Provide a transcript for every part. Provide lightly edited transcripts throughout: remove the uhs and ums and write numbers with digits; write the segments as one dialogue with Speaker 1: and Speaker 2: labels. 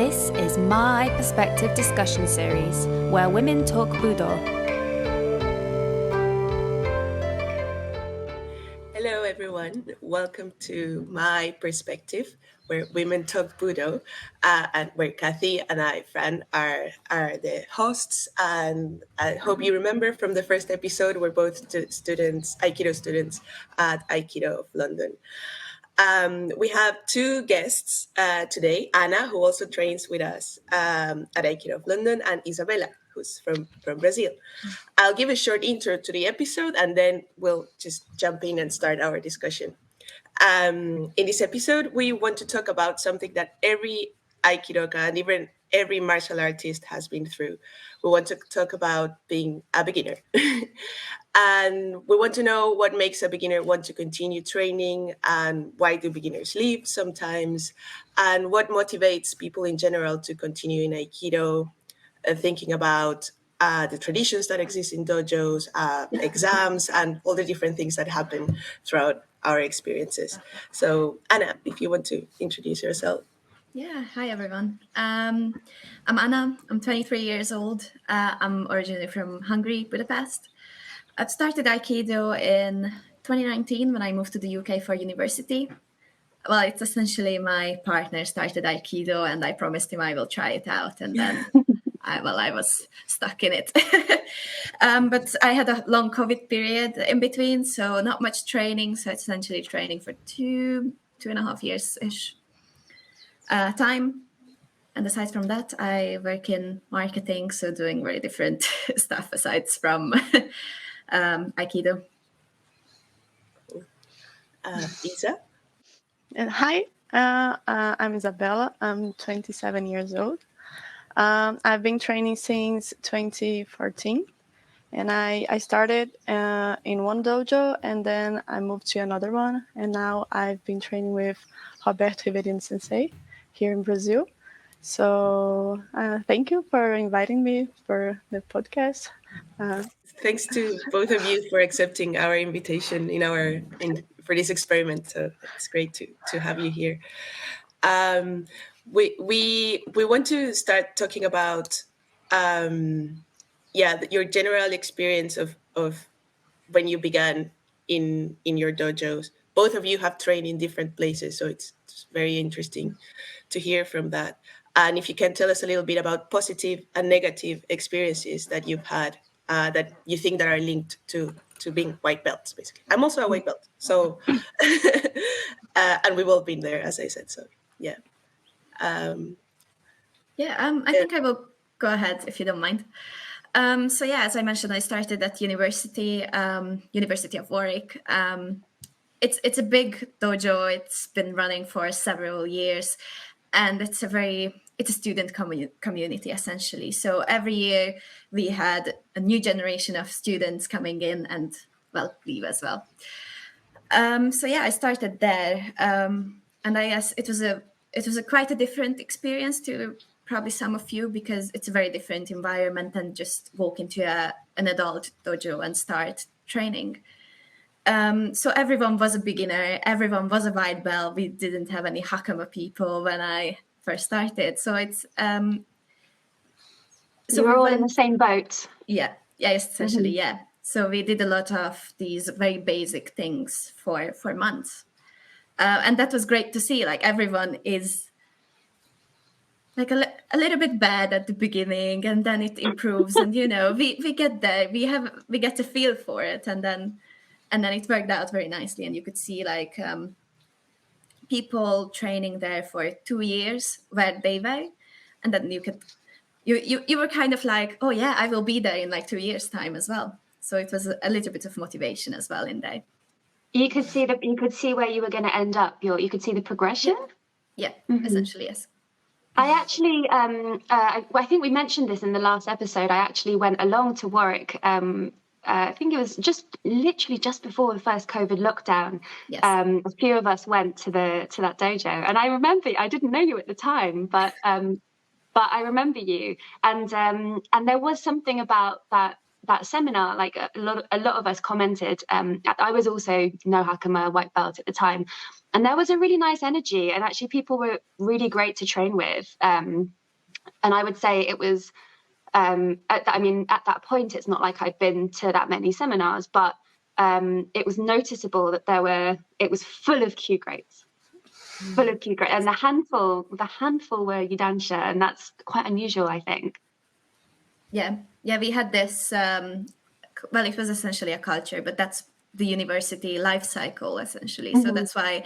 Speaker 1: This is Maai Perspective discussion series, where women talk Budo.
Speaker 2: Hello everyone, welcome to Maai Perspective, where women talk Budo, and where Cathy and I, Fran, are the hosts. And I hope you remember from the first episode, we're both students, Aikido students at Aikido of London. We have two guests today, Anna, who also trains with us at Aikido of London, and Isabella, who's from Brazil. I'll give a short intro to the episode, and then we'll just jump in and start our discussion. In this episode, we want to talk about something that every Aikidoka and even every martial artist has been through. We want to talk about being a beginner. And we want to know what makes a beginner want to continue training, and why do beginners leave sometimes, and what motivates people in general to continue in Aikido, thinking about the traditions that exist in dojos, exams, and all the different things that happen throughout our experiences. So, Anna, if you want to introduce yourself.
Speaker 3: Yeah, hi everyone. I'm Anna. I'm 23 years old. I'm originally from Hungary, Budapest. I've started Aikido in 2019 when I moved to the UK for university. Well, it's essentially my partner started Aikido and I promised him I will try it out. And then I was stuck in it. But I had a long COVID period in between, so not much training. So essentially training for two and a half years-ish time. And aside from that, I work in marketing, so doing very different stuff aside from Aikido.
Speaker 2: Isa?
Speaker 4: Hi, I'm Isabella. I'm 27 years old. I've been training since 2014, and I started in one dojo, and then I moved to another one, and now I've been training with Roberto Sensei here in Brazil. So thank you for inviting me for the podcast.
Speaker 2: Thanks to both of you for accepting our invitation for this experiment. So it's great to have you here. We want to start talking about your general experience of when you began in your dojos. Both of you have trained in different places, so it's very interesting to hear from that. And if you can tell us a little bit about positive and negative experiences that you've had that you think that are linked to being white belts, basically. I'm also a white belt, so and we've all been there, as I said. So yeah.
Speaker 3: I think I will go ahead if you don't mind. So yeah, as I mentioned, I started at University of Warwick. It's a big dojo. It's been running for several years, and it's a student community essentially. So every year we had a new generation of students coming in and leave as well. So yeah, I started there, and I guess it was a quite a different experience to probably some of you, because it's a very different environment than just walk into an adult dojo and start training. So everyone was a beginner, everyone was a white belt. We didn't have any Hakama people when I first started. So it's
Speaker 5: so we're all in the same boat.
Speaker 3: Yeah, essentially, yeah. So we did a lot of these very basic things for months. And that was great to see. Like everyone is like a little bit bad at the beginning, and then it improves. And we get there. We get a feel for it, and then it worked out very nicely. And you could see like people training there for 2 years where they were, and then you were kind of like, oh yeah, I will be there in like 2 years' time as well. So it was a little bit of motivation as well in there.
Speaker 5: You could see where you were going to end up. You could see the progression.
Speaker 3: Yeah, essentially, yes.
Speaker 5: I actually, I think we mentioned this in the last episode. I actually went along to Warwick. I think it was literally just before the first COVID lockdown.
Speaker 3: Yes.
Speaker 5: A few of us went to that dojo, and I remember I didn't know you at the time, but I remember you, and there was something about that that seminar, like a lot of us commented. I was also no hakama white belt at the time, and there was a really nice energy, and actually people were really great to train with. And I would say it was. At that point, it's not like I'd been to that many seminars, but it was noticeable that it was full of Q grades, and the handful were Yudansha, and that's quite unusual, I think.
Speaker 3: Yeah, we had this. Well, it was essentially a culture, but that's the university life cycle essentially. So that's why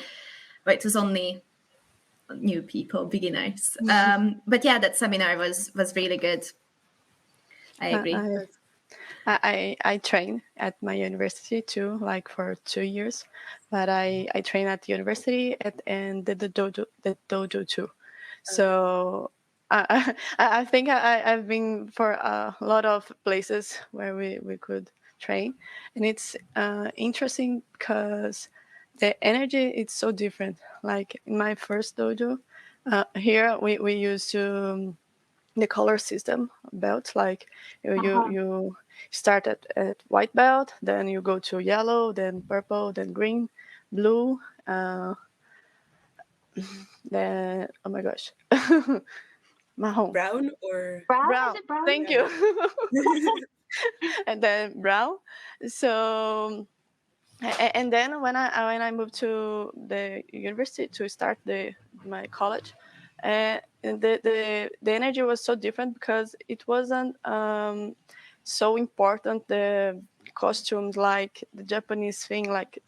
Speaker 3: it was only new people, beginners. But yeah, that seminar was really good. I agree.
Speaker 4: I train at my university too, like for 2 years, but I train at the university and the dojo too. So I think I've been for a lot of places where we could train, and it's interesting because the energy is so different. Like in my first dojo, here we used to the color system belt, like you start at white belt, then you go to yellow, then purple, then green, blue, then oh my gosh, marron,
Speaker 2: Brown or
Speaker 5: Brown. Is it brown?
Speaker 4: Thank you. And then brown. So and then when I moved to the university to start my college, the energy was so different because it wasn't so important, the costumes, like the Japanese thing, like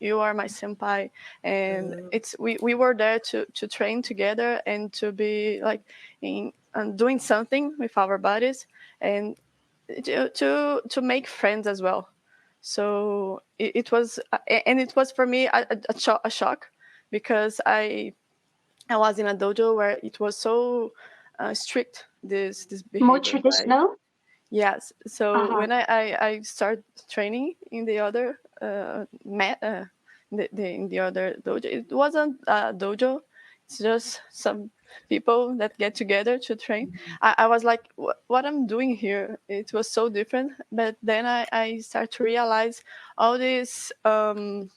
Speaker 4: you are my senpai, and it's we were there to train together and to be like in doing something with our bodies and to make friends as well. So it was, and it was for me a shock, because I was in a dojo where it was so strict, this behavior.
Speaker 5: More traditional?
Speaker 4: Like, yes. So when I started training in the other in the other dojo, it wasn't a dojo. It's just some people that get together to train. I was like, what I'm doing here? It was so different. But then I started to realize all these little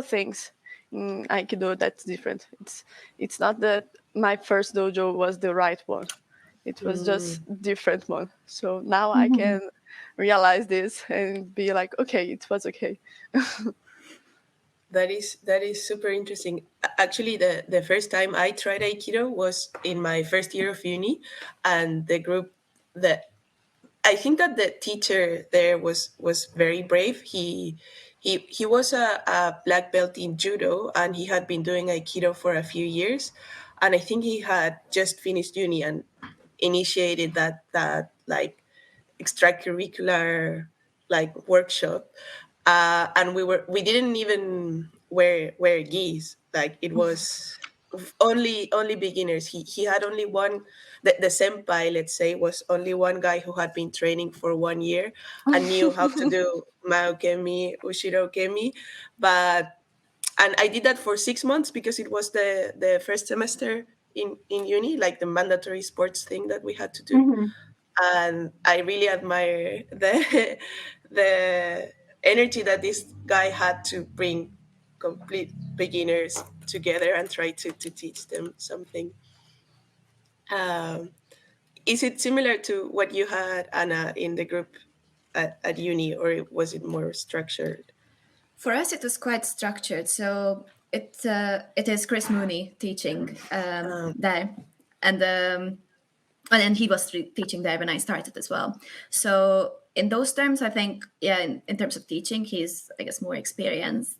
Speaker 4: things in Aikido that's different. It's not that my first dojo was the right one. It was just different one. So now I can realize this and be like, okay, it was okay.
Speaker 2: That is super interesting. Actually, the first time I tried Aikido was in my first year of uni, and the group that I think that the teacher there was very brave. He was a black belt in judo, and he had been doing Aikido for a few years, and I think he had just finished uni and initiated that like extracurricular like workshop, and we didn't even wear gis. Like it was only beginners. He had only one. The senpai, let's say, was only one guy who had been training for 1 year and knew how to do maokemi, ushirokemi, but and I did that for 6 months because it was the first semester in uni, like the mandatory sports thing that we had to do. And I really admire the energy that this guy had to bring complete beginners together and try to teach them something. Um, is it similar to what you had, Anna, in the group at uni, or was it more structured?
Speaker 3: For us, it was quite structured. So it is Chris Mooney teaching there, and then he was teaching there when I started as well. So in those terms, I think, yeah, in terms of teaching, he's, I guess, more experienced.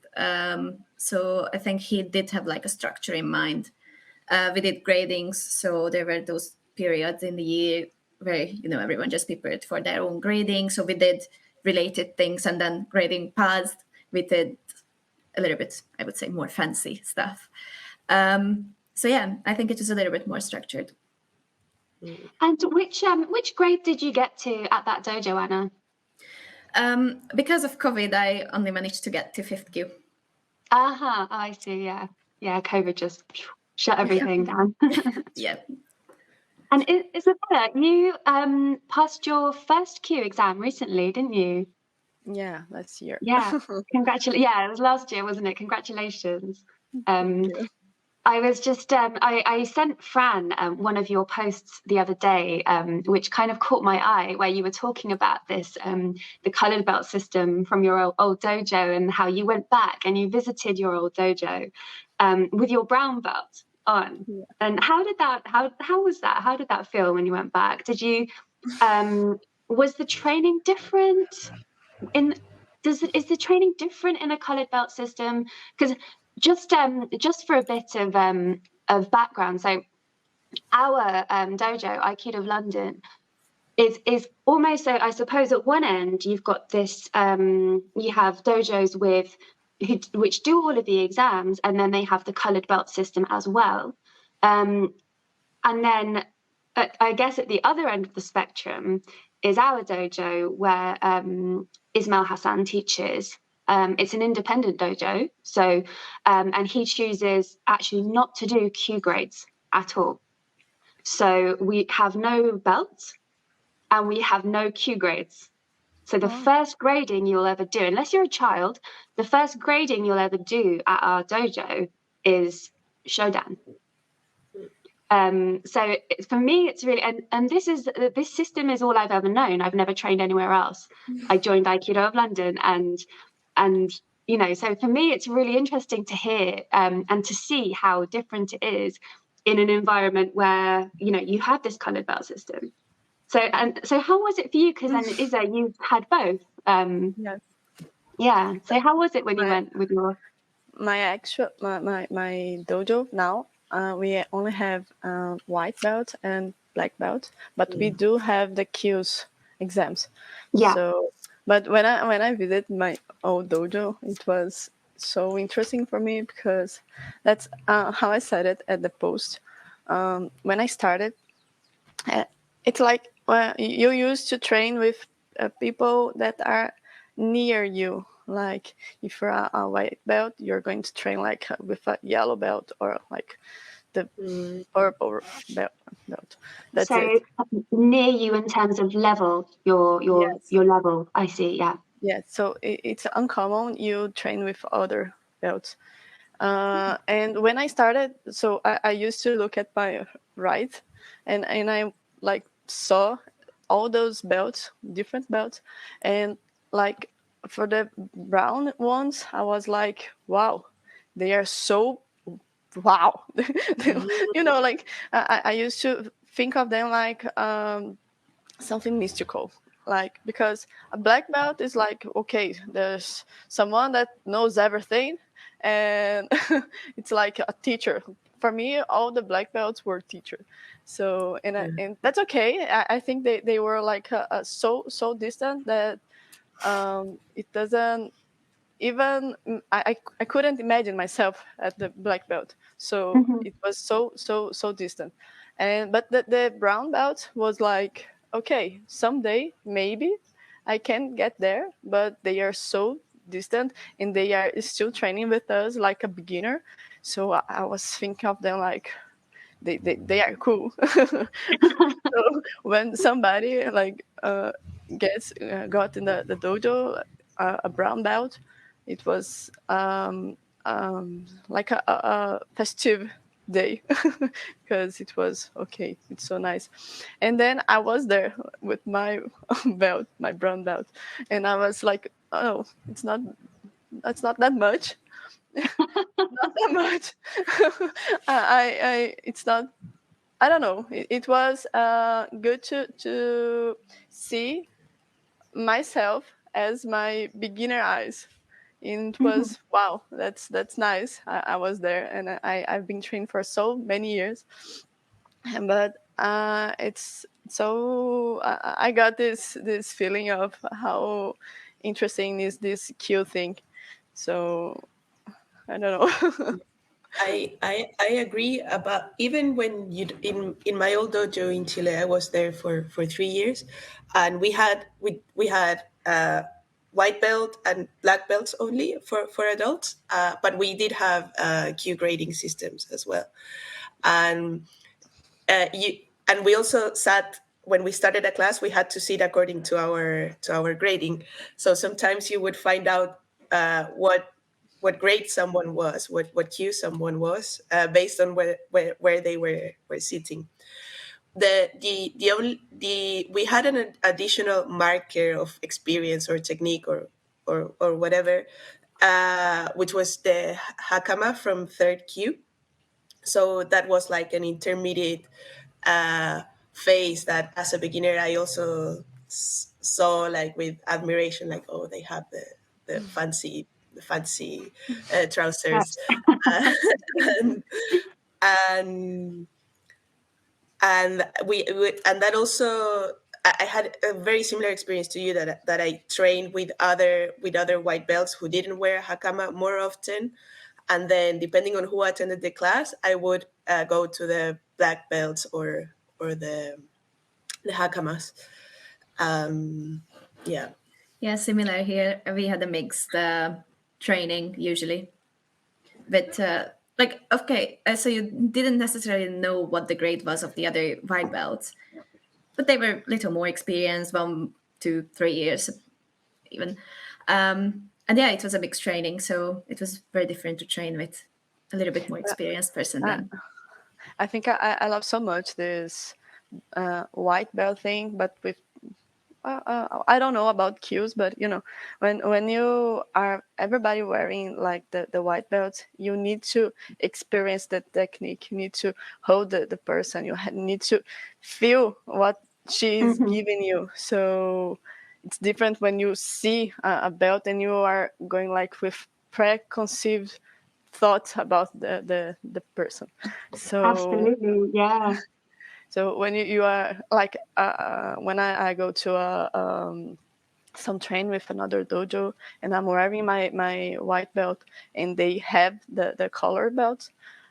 Speaker 3: So I think he did have like a structure in mind. We did gradings, so there were those periods in the year where everyone just prepared for their own grading. So we did related things, and then grading passed, we did a little bit, I would say, more fancy stuff. So yeah, I think it was a little bit more structured.
Speaker 5: And which grade did you get to at that dojo, Anna?
Speaker 3: Because of COVID, I only managed to get to 5th Q.
Speaker 5: Oh, I see. Yeah, COVID just shut everything down.
Speaker 3: Yeah.
Speaker 5: And Isabella, you passed your first Q exam recently, didn't you?
Speaker 4: Yeah, last year.
Speaker 5: Yeah, congratulations. Yeah, it was last year, wasn't it? Congratulations.
Speaker 4: Thank you.
Speaker 5: I was just, I sent Fran one of your posts the other day, which kind of caught my eye, where you were talking about this, the coloured belt system from your old dojo, and how you went back and you visited your old dojo with your brown belt on.
Speaker 4: Yeah.
Speaker 5: And how did that, how was that? How did that feel when you went back? Did you, was the training different? Is the training different in a coloured belt system? Because just for a bit of background, so our dojo, Aikido of London, is almost, so I suppose at one end you've got this you have dojos which do all of the exams, and then they have the coloured belt system as well, and then I guess at the other end of the spectrum is our dojo, where Ismail Hasan teaches. It's an independent dojo, so and he chooses actually not to do Q grades at all. So we have no belts and we have no Q grades. So the first grading you'll ever do, unless you're a child, the first grading you'll ever do at our dojo is Shodan. So for me, it's really, and this system is all I've ever known. I've never trained anywhere else. I joined Aikido of London, and you know, so for me, it's really interesting to hear and to see how different it is in an environment where, you know, you have this coloured belt system. So how was it for you? Because then Isa, you had both.
Speaker 4: Yes.
Speaker 5: Yeah. So how was it when you went with your?
Speaker 4: My dojo now, we only have white belt and black belt, but we do have the Qs exams.
Speaker 5: Yeah.
Speaker 4: So, but when I visited my old dojo, it was so interesting for me, because that's how I said it at the post. When I started, it's like you used to train with people that are near you. Like if you're a white belt, you're going to train like with a yellow belt, or like the purple belt. That's
Speaker 5: so
Speaker 4: it.
Speaker 5: near you in terms of level, your
Speaker 4: Yes.
Speaker 5: level. I see. Yeah.
Speaker 4: Yeah. So it's uncommon you train with other belts. And when I started, so I used to look at my right, and I like saw all those belts, different belts, and like for the brown ones, I was like, wow, they are so wow. You know, like I used to think of them like something mystical, like, because a black belt is like, okay, there's someone that knows everything, and it's like a teacher. For me, all the black belts were teacher. So and that's okay. I think they were like so distant that it doesn't even, I couldn't imagine myself at the black belt. So it was so distant. And but the brown belt was like, okay, someday maybe I can get there, but they are so distant, and they are still training with us like a beginner. So I was thinking of them like they are cool. So when somebody like got in the dojo a brown belt, it was like a festive day, because it was okay, it's so nice. And then I was there with my belt, my brown belt, and I was like, oh, that's not that much. Not that much. It's not, I don't know. It was good to see myself as my beginner eyes. And it was wow. That's nice. I was there, and I've been trained for so many years, but it's so I got this feeling of how interesting is this Q thing. So I don't know.
Speaker 2: I agree about, even when you in my old dojo in Chile, I was there for 3 years, and we had white belt and black belts only for adults, but we did have Q grading systems as well, and you and we also sat, when we started a class, we had to sit according to our grading. So sometimes you would find out what grade someone was, what kyu someone was, based on where they were sitting. We had an additional marker of experience or technique or whatever, which was the hakama from third kyu. So that was like an intermediate phase that, as a beginner, I also saw like with admiration, like, oh, they have the fancy trousers, and, and and that also, I had a very similar experience to you, that I trained with other white belts who didn't wear hakama more often, and then depending on who attended the class, I would go to the black belts or the hakamas. Yeah.
Speaker 3: Yeah, similar here. We had a mixed training usually. But like, okay, so you didn't necessarily know what the grade was of the other white belts, but they were a little more experienced, 1, 2, 3 years even. And yeah, it was a mixed training, so it was very different to train with a little bit more experienced person then.
Speaker 4: I think I love so much this white belt thing, but with I don't know about cues, but you know, when you are everybody wearing like the white belts, you need to experience the technique. You need to hold the person. You need to feel what she's giving you. So it's different when you see a belt and you are going like with preconceived thoughts about the person. So
Speaker 5: Absolutely, yeah.
Speaker 4: so when you are like when I go to some train with another dojo and I'm wearing my white belt and they have the color belt,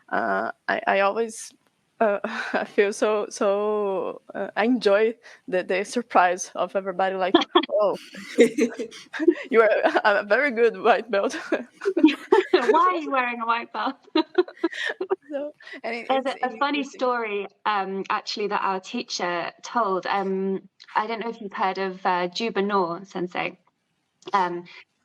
Speaker 4: I always I feel so I enjoy the surprise of everybody, like, oh, you are a very good white belt.
Speaker 5: Why are you wearing a white belt?
Speaker 4: So, and
Speaker 5: There's
Speaker 4: it's
Speaker 5: a funny
Speaker 4: interesting.
Speaker 5: story, actually, that our teacher told. I don't know if you've heard of Juba Noor Sensei.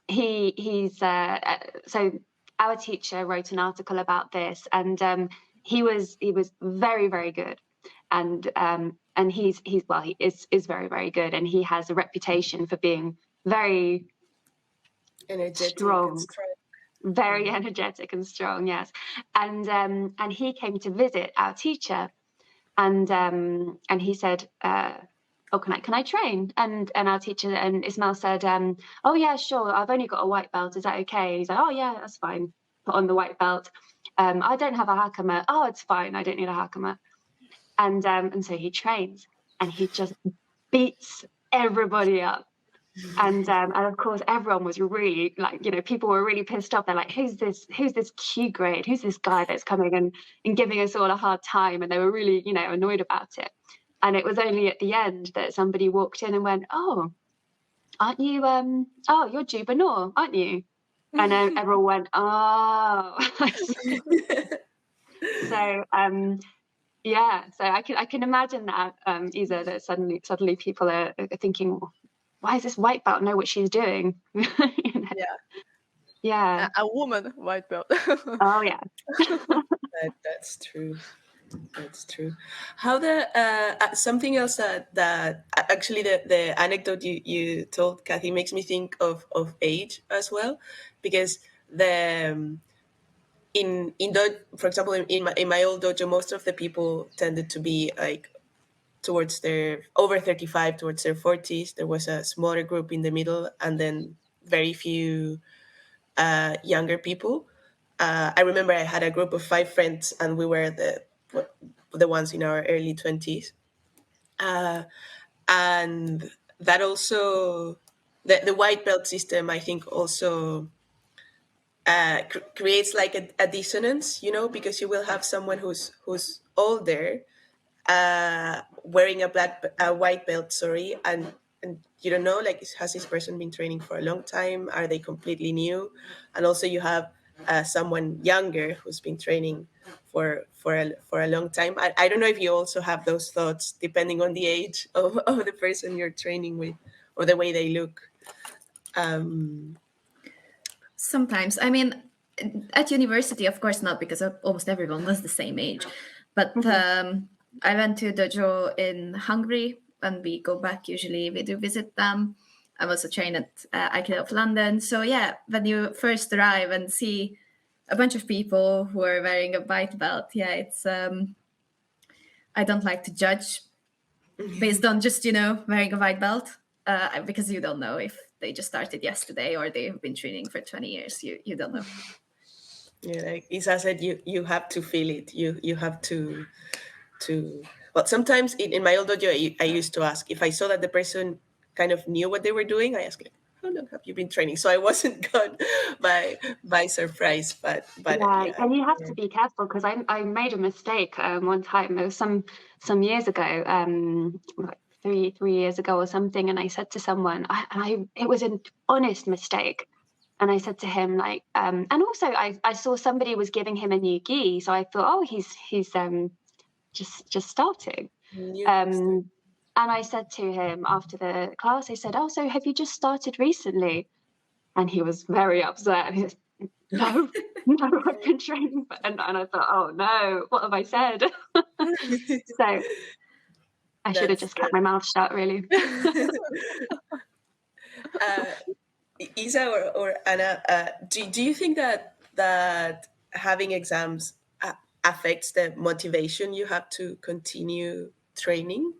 Speaker 5: He's so our teacher wrote an article about this, and he was very, very good, and he is very, very good, and he has a reputation for being very
Speaker 2: Energetic
Speaker 5: strong.
Speaker 2: and strong.
Speaker 5: Very energetic and strong, yes. And he came to visit our teacher, and he said, "Oh, can I train?" And our teacher and Ismail said, "Oh yeah, sure. I've only got a white belt. Is that okay?" He's like, "Oh yeah, that's fine." Put on the white belt. I don't have a hakama. Oh, it's fine. I don't need a hakama. And so he trains, and he just beats everybody up. And of course, everyone was really like, people were really pissed off. They're like, who's this Q grade? Who's this guy that's coming and giving us all a hard time? And they were really, annoyed about it. And it was only at the end that somebody walked in and went, oh, aren't you, you're Juba Noor, aren't you? And then everyone went, oh. So, yeah, so I can imagine that, Isa, that suddenly people are thinking, why does this white belt know what she's doing? Yeah.
Speaker 4: A woman white belt.
Speaker 5: Oh yeah.
Speaker 2: That's true. That's true. How something else that actually the anecdote you told, Cathy, makes me think of age as well, because for example, in my old dojo, most of the people tended to be like towards their over 35, towards their 40s. There was a smaller group in the middle, and then very few younger people. I remember I had a group of 5 friends, and we were the ones in our early 20s. And that also, the white belt system, I think, also creates like a dissonance, because you will have someone who's older, wearing a white belt, sorry, and you don't know, like, has this person been training for a long time? Are they completely new? And also you have someone younger who's been training for a long time. I don't know if you also have those thoughts depending on the age of the person you're training with or the way they look.
Speaker 3: Sometimes, I mean, at university, of course not, because almost everyone was the same age. But I went to dojo in Hungary, and we go back usually. We do visit them. I'm also trained at Aikido of London. So yeah, when you first arrive and see a bunch of people who are wearing a white belt, yeah, it's I don't like to judge based on just wearing a white belt, because you don't know if they just started yesterday or they've been training for 20 years. You don't know.
Speaker 2: Yeah, like Isa said, you have to feel it. You have to. Well, sometimes in my old dojo, I used to ask if I saw that the person kind of knew what they were doing. I asked, like, how long have you been training? So I wasn't caught by surprise. But
Speaker 5: Yeah,
Speaker 2: yeah.
Speaker 5: and you have to be careful, because I made a mistake one time. It was some years ago, like three years ago or something, and I said to someone, it was an honest mistake, and I said to him, like, and also I saw somebody was giving him a new gi, so I thought, oh, he's just starting. And I said to him after the class, I said, oh, so have you just started recently? And he was very upset. He was, no, I've been training. And I thought, oh no, what have I said? So I should have just kept my mouth shut, really.
Speaker 2: Isa or Anna, do you think that having exams affects the motivation you have to continue training,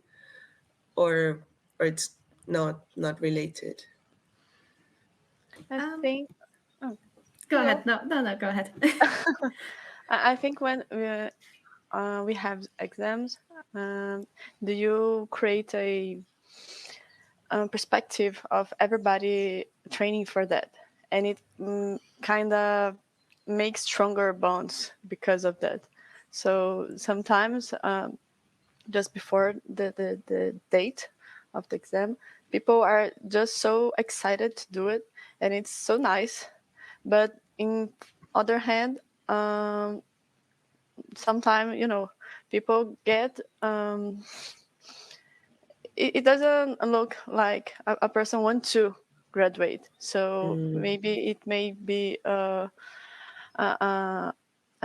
Speaker 2: or it's not related?
Speaker 4: I think. Oh,
Speaker 3: Go ahead. No, go ahead.
Speaker 4: I think when we have exams, do you create a perspective of everybody training for that, and it kind of makes stronger bonds because of that. So sometimes just before the date of the exam, people are just so excited to do it, and it's so nice. But in other hand, sometimes people get it doesn't look like a person wants to graduate. So maybe it may be a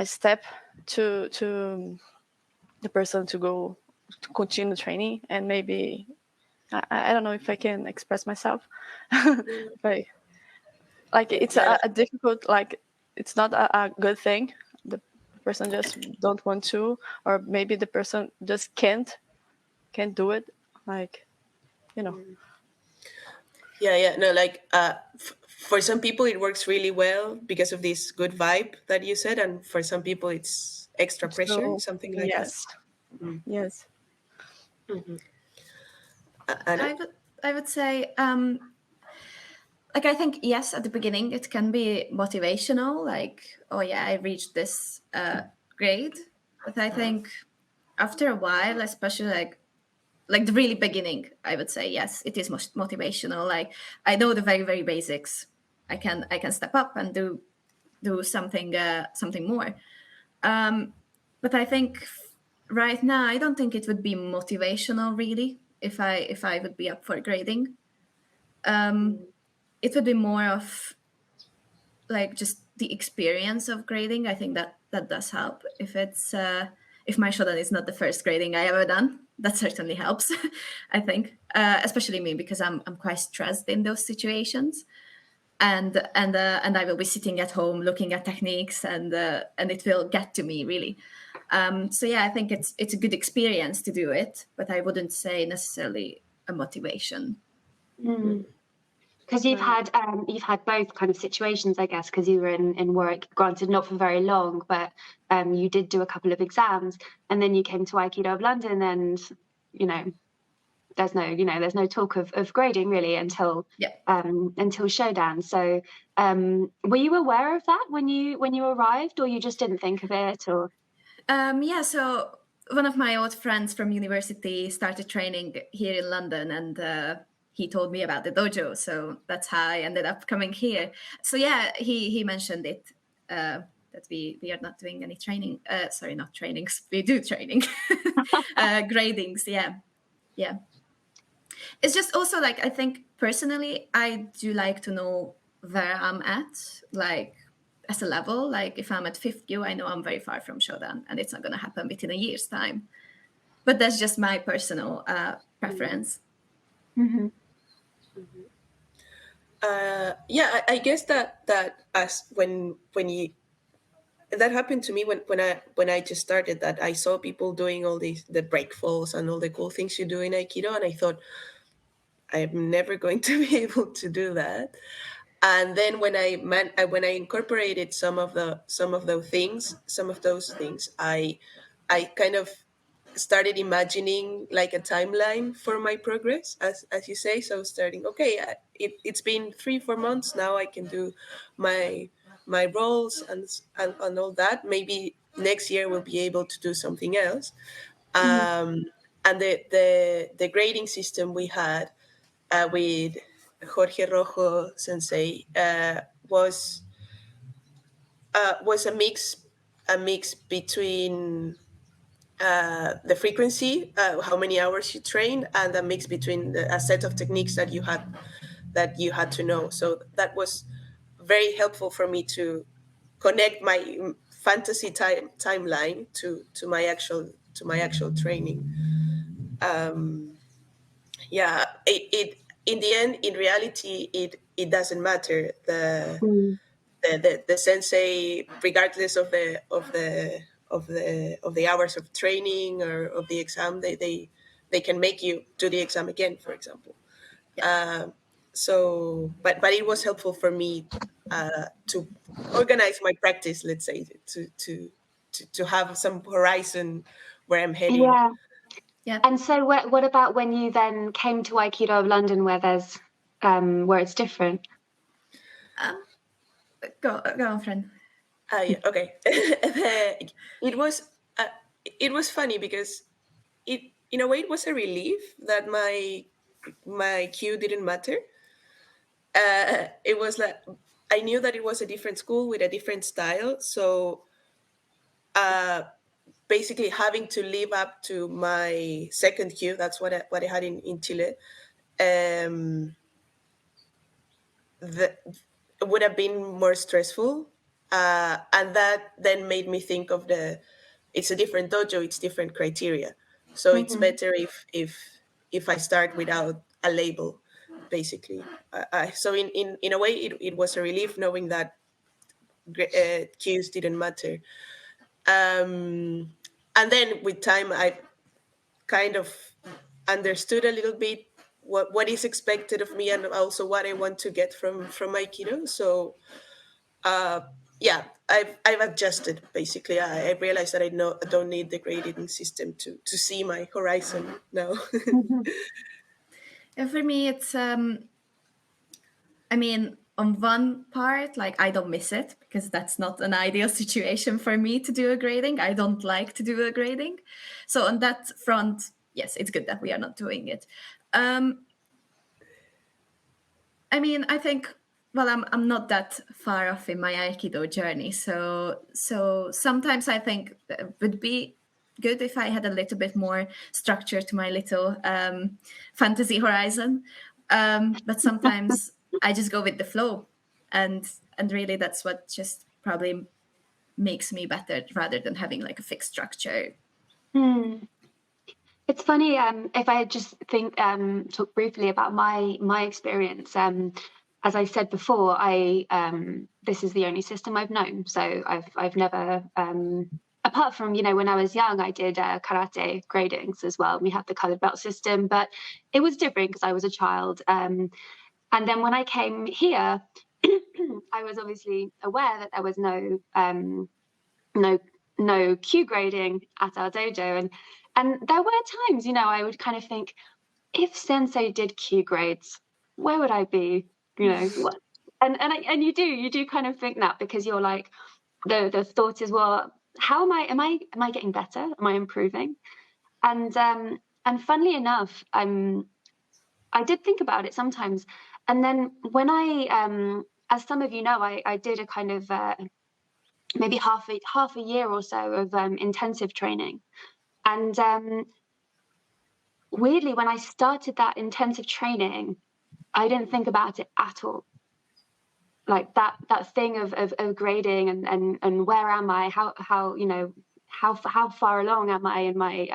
Speaker 4: step to the person to continue training, and maybe I don't know if I can express myself, but like it's a difficult, like it's not a good thing. The person just don't want to, or maybe the person just can't do it, like
Speaker 2: Yeah, no, like for some people it works really well because of this good vibe that you said, and for some people it's extra pressure,
Speaker 4: So,
Speaker 2: something like
Speaker 4: yes.
Speaker 2: that.
Speaker 4: Yes.
Speaker 2: Anna?
Speaker 3: I would say, like, I think, yes, at the beginning it can be motivational, like, oh yeah, I reached this grade. But I think after a while, especially like the really beginning, I would say, yes, it is motivational. Like, I know the very, very basics. I can step up and do something more. But I think right now, I don't think it would be motivational, really, if I would be up for grading. It would be more of like just the experience of grading. I think that does help. If it's if my shodan is not the first grading I ever done, that certainly helps. I think, especially me, because I'm quite stressed in those situations, and I will be sitting at home looking at techniques, and it will get to me, really. So yeah, I think it's a good experience to do it, but I wouldn't say necessarily a motivation.
Speaker 5: Because you've had both kind of situations, I guess, because you were in Warwick, granted not for very long, but you did do a couple of exams, and then you came to Aikido of London, and there's no talk of grading really until Shodan. So were you aware of that when you arrived, or you just didn't think of it? Or
Speaker 3: yeah, so one of my old friends from university started training here in London, and he told me about the dojo, so that's how I ended up coming here. So yeah, he mentioned it that we are not doing any training. Sorry, not trainings. We do training, gradings. Yeah. It's just also like, I think personally, I do like to know where I'm at, like as a level. Like if I'm at 5th kyu, I know I'm very far from Shodan, and it's not going to happen within a year's time. But that's just my personal preference.
Speaker 5: Mm-hmm.
Speaker 2: I guess that as when you that happened to me when I just started, that I saw people doing all the break falls and all the cool things you do in Aikido, and I thought I'm never going to be able to do that. And then when I incorporated some of those things, I kind of started imagining like a timeline for my progress, as you say. So starting, okay, it's been 3-4 months now. I can do my roles and all that. Maybe next year we'll be able to do something else. And the grading system we had with Jorge Rojo Sensei was a mix between the frequency, how many hours you train, and a mix between a set of techniques that you had to know. So that was very helpful for me to connect my fantasy timeline to my actual training. It in the end, in reality, it doesn't matter. The sensei, regardless of the hours of training or of the exam, they can make you do the exam again, for example. But it was helpful for me to organize my practice, let's say, to have some horizon where I'm heading.
Speaker 5: Yeah. And so what about when you then came to Aikido of London, where there's where it's different?
Speaker 3: Go on, friend.
Speaker 2: Yeah, okay. It was funny because in a way it was a relief that my cue didn't matter. It was like I knew that it was a different school with a different style, so basically having to live up to my second cue, that's what I had in Chile, that would have been more stressful, and that then made me think of it's a different dojo, it's different criteria, so it's better if I start without a label, basically. So in a way it was a relief knowing that cues didn't matter, and then with time I kind of understood a little bit what is expected of me, and also what I want to get from Aikido. So I've adjusted, basically. I realized that I don't need the grading system to see my horizon now.
Speaker 3: And for me, it's I mean, on one part, like I don't miss it because that's not an ideal situation for me to do a grading. I don't like to do a grading. So on that front, yes, it's good that we are not doing it. I mean, I think, well, I'm not that far off in my Aikido journey. So sometimes I think it would be good if I had a little bit more structure to my little fantasy horizon. But sometimes I just go with the flow, and really that's what just probably makes me better rather than having like a fixed structure.
Speaker 5: It's funny, if I just talk briefly about my experience. As I said before, this is the only system I've known. So I've never, apart from, when I was young, I did karate gradings as well. We had the colored belt system, but it was different because I was a child. And then when I came here, I was obviously aware that there was no cue grading at our dojo, and there were times, I would kind of think, if Sensei did cue grades, where would I be? What? And you do kind of think that, because you're like, the thought is, well, how am I getting better? Am I improving? And funnily enough, I did think about it sometimes. And then when I, as some of you know, I did a kind of maybe half a year or so of intensive training. And weirdly, when I started that intensive training, I didn't think about it at all. Like that thing of grading and where am I? How you know how far along am I in my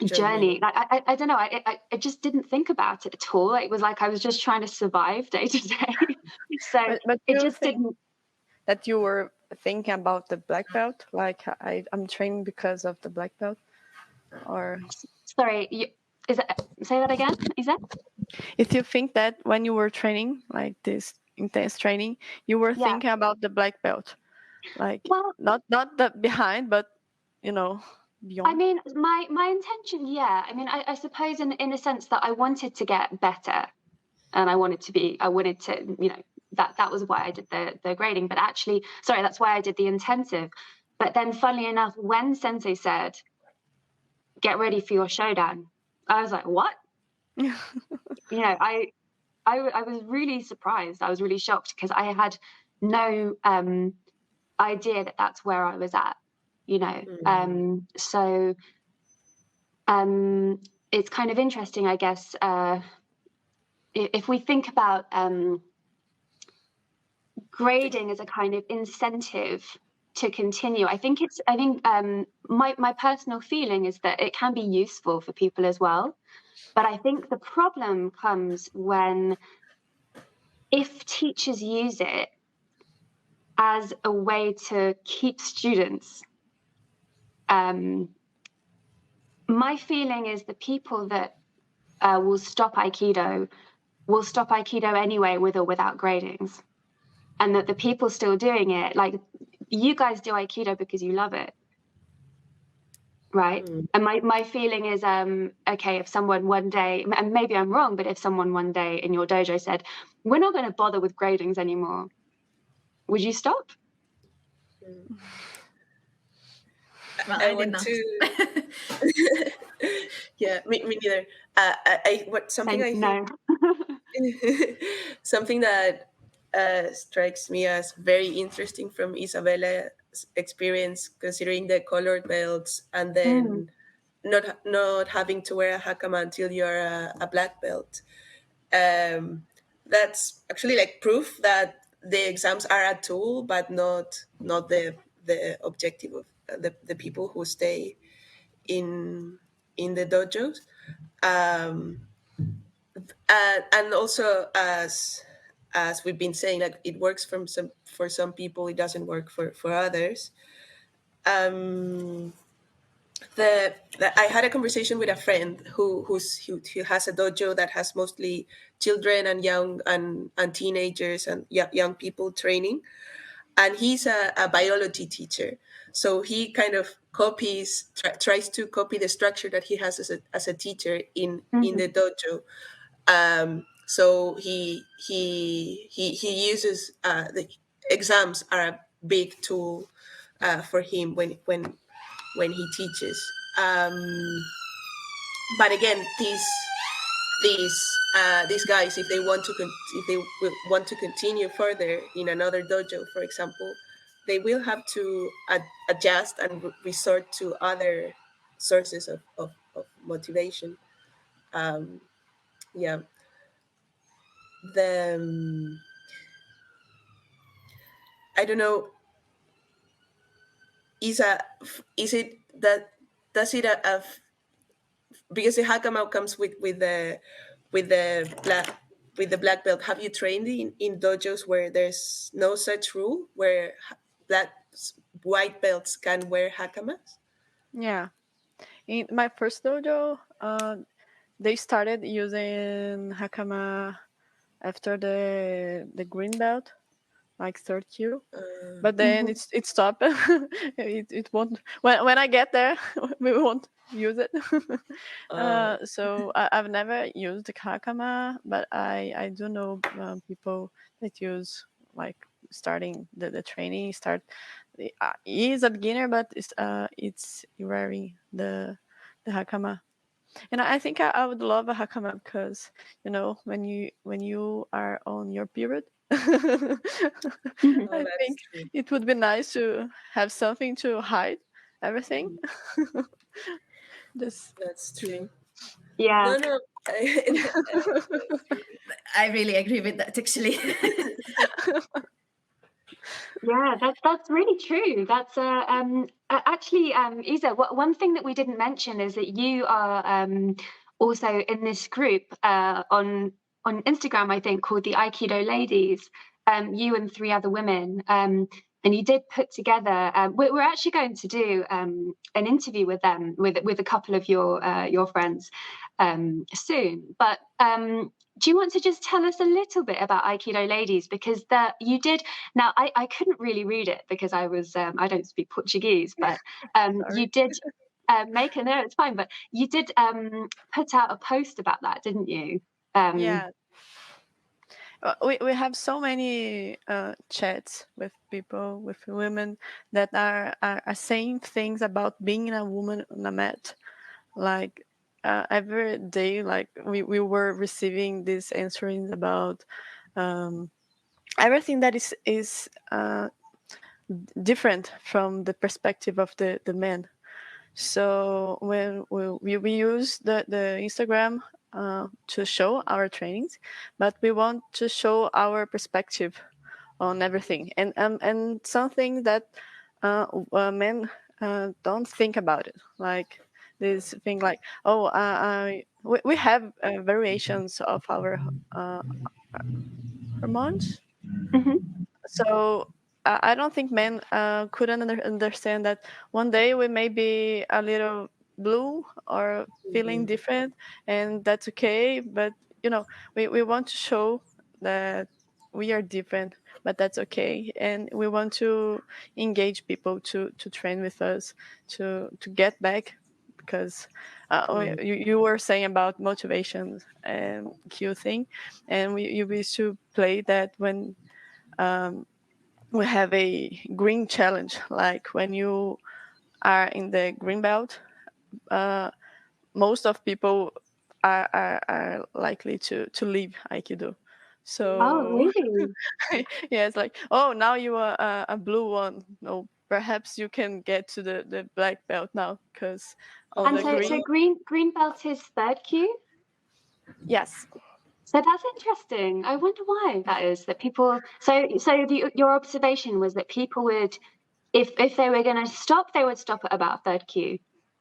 Speaker 5: journey? Like I don't know. I just didn't think about it at all. It was like I was just trying to survive day to day. So
Speaker 4: But
Speaker 5: it just didn't.
Speaker 4: That you were thinking about the black belt, like I'm training because of the black belt, or
Speaker 5: Sorry, say that again? Is that?
Speaker 4: if you think that when you were training like this intense training, you were thinking about the black belt, like not the behind, but beyond.
Speaker 5: I mean, my intention, yeah. I mean, I suppose in a sense that I wanted to get better, and I wanted to, that was why I did the grading. But actually, sorry, that's why I did the intensive. But then, funnily enough, when Sensei said, "Get ready for your showdown," I was like, "What?" I was really surprised. I was really shocked because I had no idea that that's where I was at. So it's kind of interesting, I guess, if we think about grading as a kind of incentive to continue. I think my personal feeling is that it can be useful for people as well. But I think the problem comes if teachers use it as a way to keep students. My feeling is the people that will stop Aikido anyway, with or without gradings, and that the people still doing it, like you guys do Aikido because you love it, right? And my feeling is, okay, if someone one day, and maybe I'm wrong, but if someone one day in your dojo said, "We're not going to bother with gradings anymore," would you stop?
Speaker 3: Well,
Speaker 2: I
Speaker 3: did
Speaker 2: want
Speaker 3: not.
Speaker 2: to. Yeah, me neither. Something that strikes me as very interesting from Isabella's experience, considering the colored belts, and then not having to wear a hakama until you're a black belt. That's actually like proof that the exams are a tool, but not the objective of the people who stay in the dojos. And also, as we've been saying, like it works for some people, it doesn't work for others. I had a conversation with a friend who has a dojo that has mostly children and and teenagers and young people training, and he's a biology teacher. So he kind of tries to copy the structure that he has as a teacher in the dojo. So he uses the exams are a big tool for him when he teaches. But again, these guys, if they want to continue further in another dojo, for example, they will have to adjust and resort to other sources of motivation. Yeah. I don't know. Is it that does it because the hakama comes with the black belt. Have you trained in dojos where there's no such rule, where black white belts can wear hakamas?
Speaker 4: Yeah, in my first dojo, they started using hakama after the green belt, like third Q. But then it stopped. it won't. When I get there, we won't use it. So I've never used the hakama, but I do know people that use, like, starting the training. He is a beginner, but it's wearing the hakama. And I think I would love a hakama because when you are on your period, I think it would be nice to have something to hide everything.
Speaker 2: That's true.
Speaker 5: Yeah.
Speaker 2: No.
Speaker 3: I really agree with that, actually.
Speaker 5: Yeah, that's really true. That's actually, Isa, one thing that we didn't mention is that you are also in this group on Instagram, I think, called the Aikido Ladies. You and 3 other women, and you did put together. We're actually going to do an interview with them, with a couple of your friends soon. But do you want to just tell us a little bit about Aikido Ladies? Because you did. Now, I couldn't really read it because I don't speak Portuguese, but you did make a note. It's fine, but you did put out a post about that, didn't you?
Speaker 4: Yeah. We have so many chats with people, with women that are saying things about being a woman on a mat. Like every day, like we were receiving these answers about everything that is different from the perspective of the men. So when we use the Instagram to show our trainings, but we want to show our perspective on everything, and something that men don't think about it, like this thing, like, oh, we have variations of our hormones.
Speaker 5: Mm-hmm.
Speaker 4: So I don't think men couldn't understand that one day we may be a little blue or feeling different, and that's okay. But we want to show that we are different, but that's okay, and we want to engage people to train with us, to get back, because you were saying about motivation and cue thing, and you used to play that when we have a green challenge, like when you are in the green belt, most of people are likely to leave Aikido.
Speaker 5: Oh,
Speaker 4: So
Speaker 5: really?
Speaker 4: yeah, it's like, oh, now you are a blue one. No, perhaps you can get to the black belt now, because on
Speaker 5: And
Speaker 4: the
Speaker 5: so
Speaker 4: green.
Speaker 5: green belt is 3rd cue.
Speaker 4: Yes.
Speaker 5: So that's interesting. I wonder why that is. That people. Your observation was that people would, if they were going to stop, they would stop at about 3rd cue.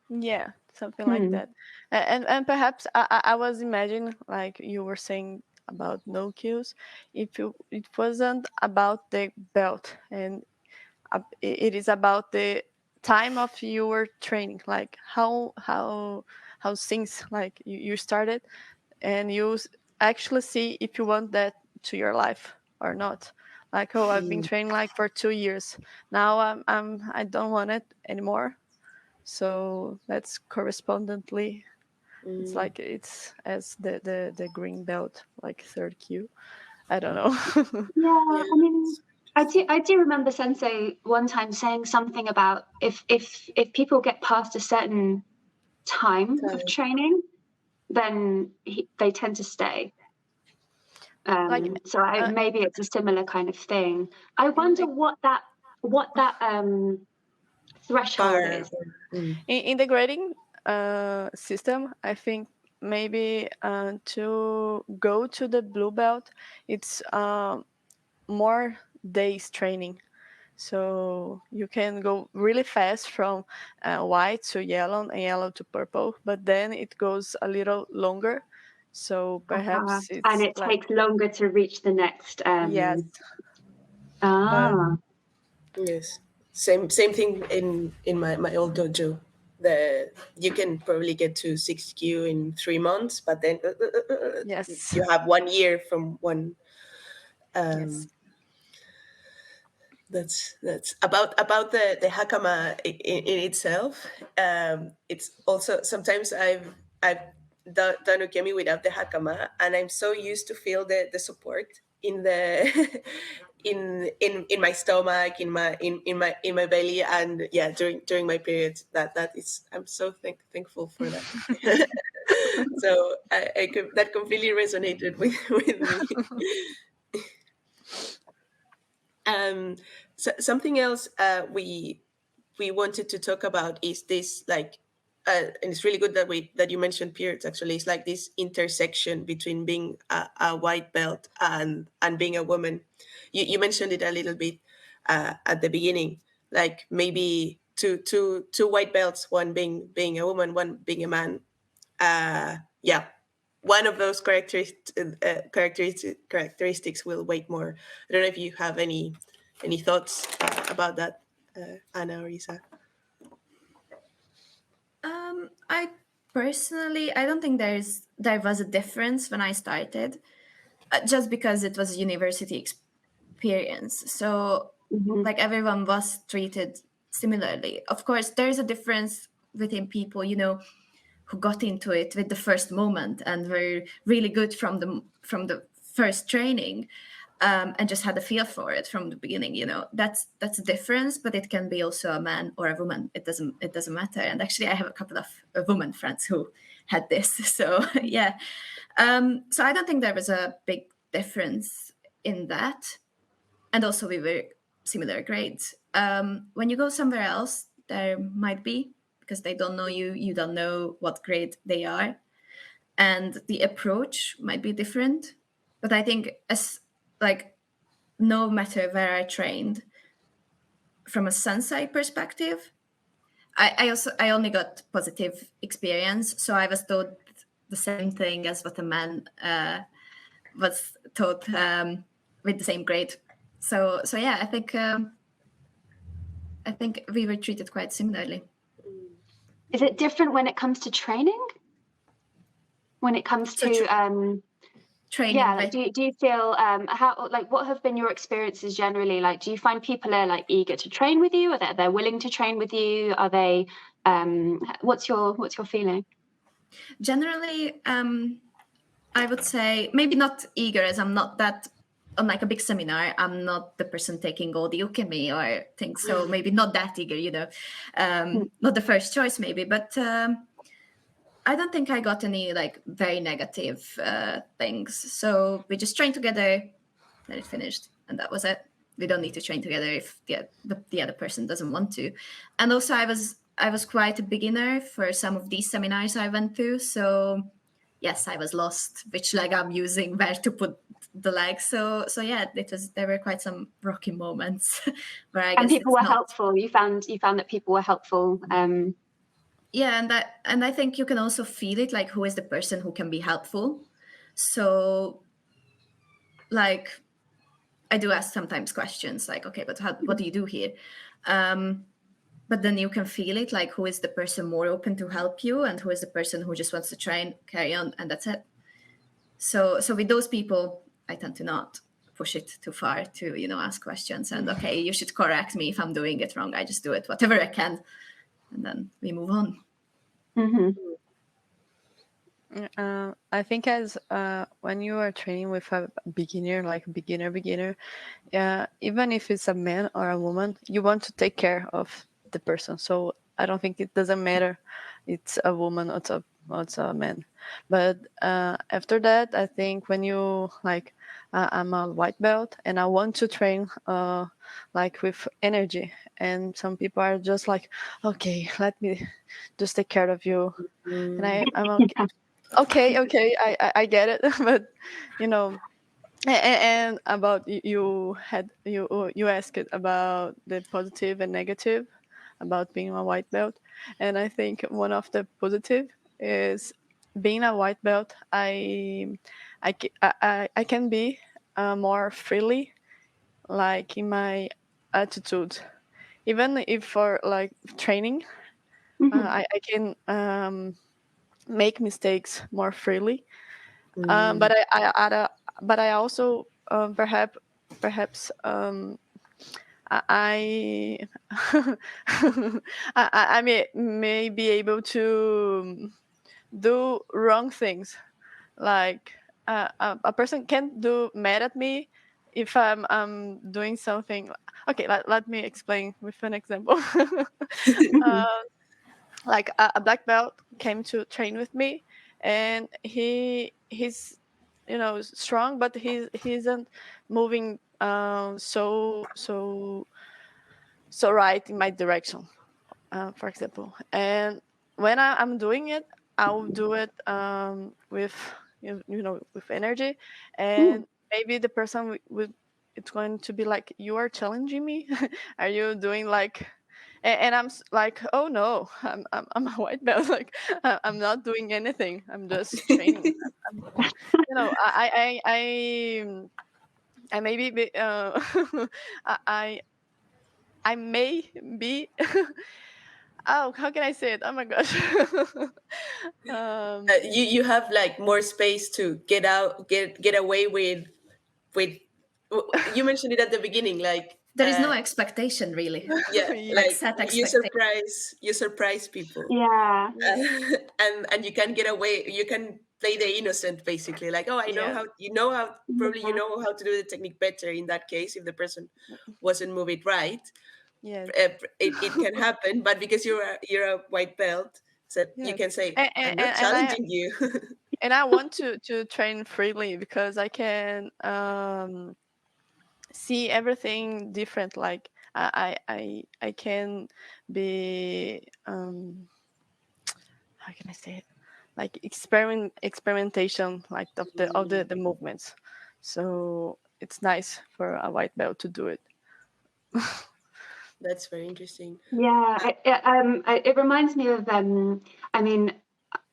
Speaker 4: Yeah, something like that. And perhaps I was imagining, like you were saying about no cues, if it wasn't about the belt, and it is about the time of your training, like how things, like you started, and you actually see if you want that to your life or not. Like, oh, I've been training like for 2 years now, I don't want it anymore. So that's correspondently, it's like it's as the green belt, like 3rd cue. I don't know.
Speaker 5: Yeah, I mean, I do remember Sensei one time saying something about if people get past a certain time of training, then they tend to stay.
Speaker 4: Like
Speaker 5: Maybe it's a similar kind of thing. I wonder what that threshold
Speaker 2: Bar.
Speaker 5: is.
Speaker 4: in the grading system, I think maybe to go to the blue belt, it's more days training. So you can go really fast from white to yellow and yellow to purple, but then it goes a little longer. So perhaps
Speaker 5: And
Speaker 4: it's
Speaker 5: it
Speaker 4: like,
Speaker 5: takes longer to reach the next.
Speaker 4: yes. But
Speaker 2: Yes. Same thing in my old dojo. You can probably get to 6Q in 3 months, but then
Speaker 4: yes,
Speaker 2: you have 1 year from one.
Speaker 4: yes.
Speaker 2: That's about the hakama in itself. It's also sometimes I've done ukemi without the hakama, and I'm so used to feel the support in the in my stomach, in my belly, and yeah, during my periods. That is, I'm so thankful for that. So that completely resonated with me. Something else we wanted to talk about is this, like, and it's really good that you mentioned periods. Actually, it's like this intersection between being a white belt and being a woman. You mentioned it a little bit at the beginning, like maybe two white belts, one being a woman, one being a man. Yeah, one of those characteristics will weigh more. I don't know if you have any thoughts about that, Anna or Isa.
Speaker 3: I personally, I don't think there was a difference when I started, just because it was a university experience. So like everyone was treated similarly. Of course, there's a difference within people, who got into it with the first moment and were really good from the first training, and just had a feel for it from the beginning. That's a difference, but it can be also a man or a woman. It doesn't matter. And actually, I have a couple of women friends who had this. So yeah, so I don't think there was a big difference in that. And also, we were similar grades. When you go somewhere else, there might be, because they don't know you, you don't know what grade they are, and the approach might be different. But I think, as like, no matter where I trained, from a sensei perspective, I only got positive experience, so I was taught the same thing as what a man was taught, with the same grade. So yeah, I think we were treated quite similarly.
Speaker 5: Is it different when it comes to training? When it comes to
Speaker 3: training,
Speaker 5: yeah, like, do you feel how, like, what have been your experiences generally? Like, do you find people are like eager to train with you? Or that they're willing to train with you? Are they? What's your feeling?
Speaker 3: Generally, I would say maybe not eager, as I'm not that. On like a big seminar, I'm not the person taking all the ukemi or things, so maybe not that eager, not the first choice maybe, but I don't think I got any like very negative things. So we just trained together, then it finished, and that was it. We don't need to train together if the other person doesn't want to. And also, I was quite a beginner for some of these seminars I went to, so yes, I was lost which leg I'm using, where to put the leg. So yeah, there were quite some rocky moments where I guess.
Speaker 5: And people were helpful. You found that people were helpful.
Speaker 3: Yeah, and I think you can also feel it, like, who is the person who can be helpful. So, like, I do ask sometimes questions like, okay, but what do you do here? But then you can feel it, like, who is the person more open to help you, and who is the person who just wants to try and carry on, and that's it. So with those people, I tend to not push it too far to, ask questions and, okay, you should correct me if I'm doing it wrong. I just do it whatever I can, and then we move on.
Speaker 4: I think as when you are training with a beginner, like beginner, even if it's a man or a woman, you want to take care of the person. So I don't think it doesn't matter it's a woman or it's a man. But after that, I think when you like, I'm a white belt and I want to train like with energy, and some people are just like, okay, let me just take care of you, and I'm okay. Okay, I get it, but and about you asked about the positive and negative about being a white belt, and I think one of the positive is being a white belt. I can be more freely, like in my attitude, even if for like training, I can make mistakes more freely. But I also perhaps I I may be able to do wrong things. Like a person can't do mad at me if I'm doing something. Okay, let me explain with an example. Like a black belt came to train with me, and he's strong, but he isn't moving so right in my direction, for example. And when I'm doing it, I'll do it with with energy, and maybe the person would it's going to be like, you are challenging me. Are you doing like, and I'm like, oh no, I'm a white belt. Like I'm not doing anything. I'm just training. I maybe be, I I may be. Oh, how can I say it? Oh my gosh.
Speaker 2: You have like more space to get away with. You mentioned it at the beginning, like
Speaker 3: there is no expectation really.
Speaker 2: yeah,
Speaker 3: Like
Speaker 2: like
Speaker 3: set
Speaker 2: you
Speaker 3: expectation.
Speaker 2: surprise people.
Speaker 5: Yeah.
Speaker 2: And you can get away, you can play the innocent basically, like, oh, I know
Speaker 4: Yeah.
Speaker 2: how, probably you know how to do the technique better. In that case, if the person wasn't moving right,
Speaker 4: Yes.
Speaker 2: it can happen, but because you're a white belt, so you
Speaker 4: Yes.
Speaker 2: can say,
Speaker 4: And,
Speaker 2: I'm
Speaker 4: and,
Speaker 2: not
Speaker 4: and I
Speaker 2: challenging you.
Speaker 4: and I want to train freely because I can see everything different. Like I can be how can I say it? Like experimentation, like the movements. So it's nice for a white belt to do it.
Speaker 2: That's very interesting.
Speaker 5: Yeah, it reminds me of I mean,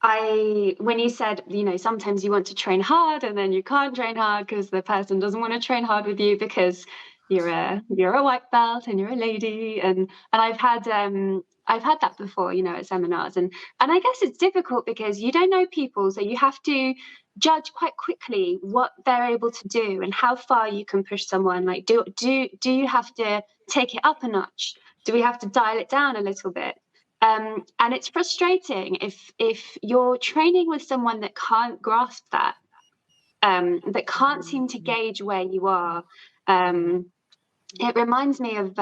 Speaker 5: when you said, sometimes you want to train hard and then you can't train hard because the person doesn't want to train hard with you because you're a white belt and you're a lady, and I've had that before, at seminars, and I guess it's difficult because you don't know people, so you have to judge quite quickly what they're able to do and how far you can push someone. Like, do you have to take it up a notch? Do we have to dial it down a little bit? And it's frustrating if you're training with someone that can't grasp that, that can't seem to gauge where you are. It reminds me of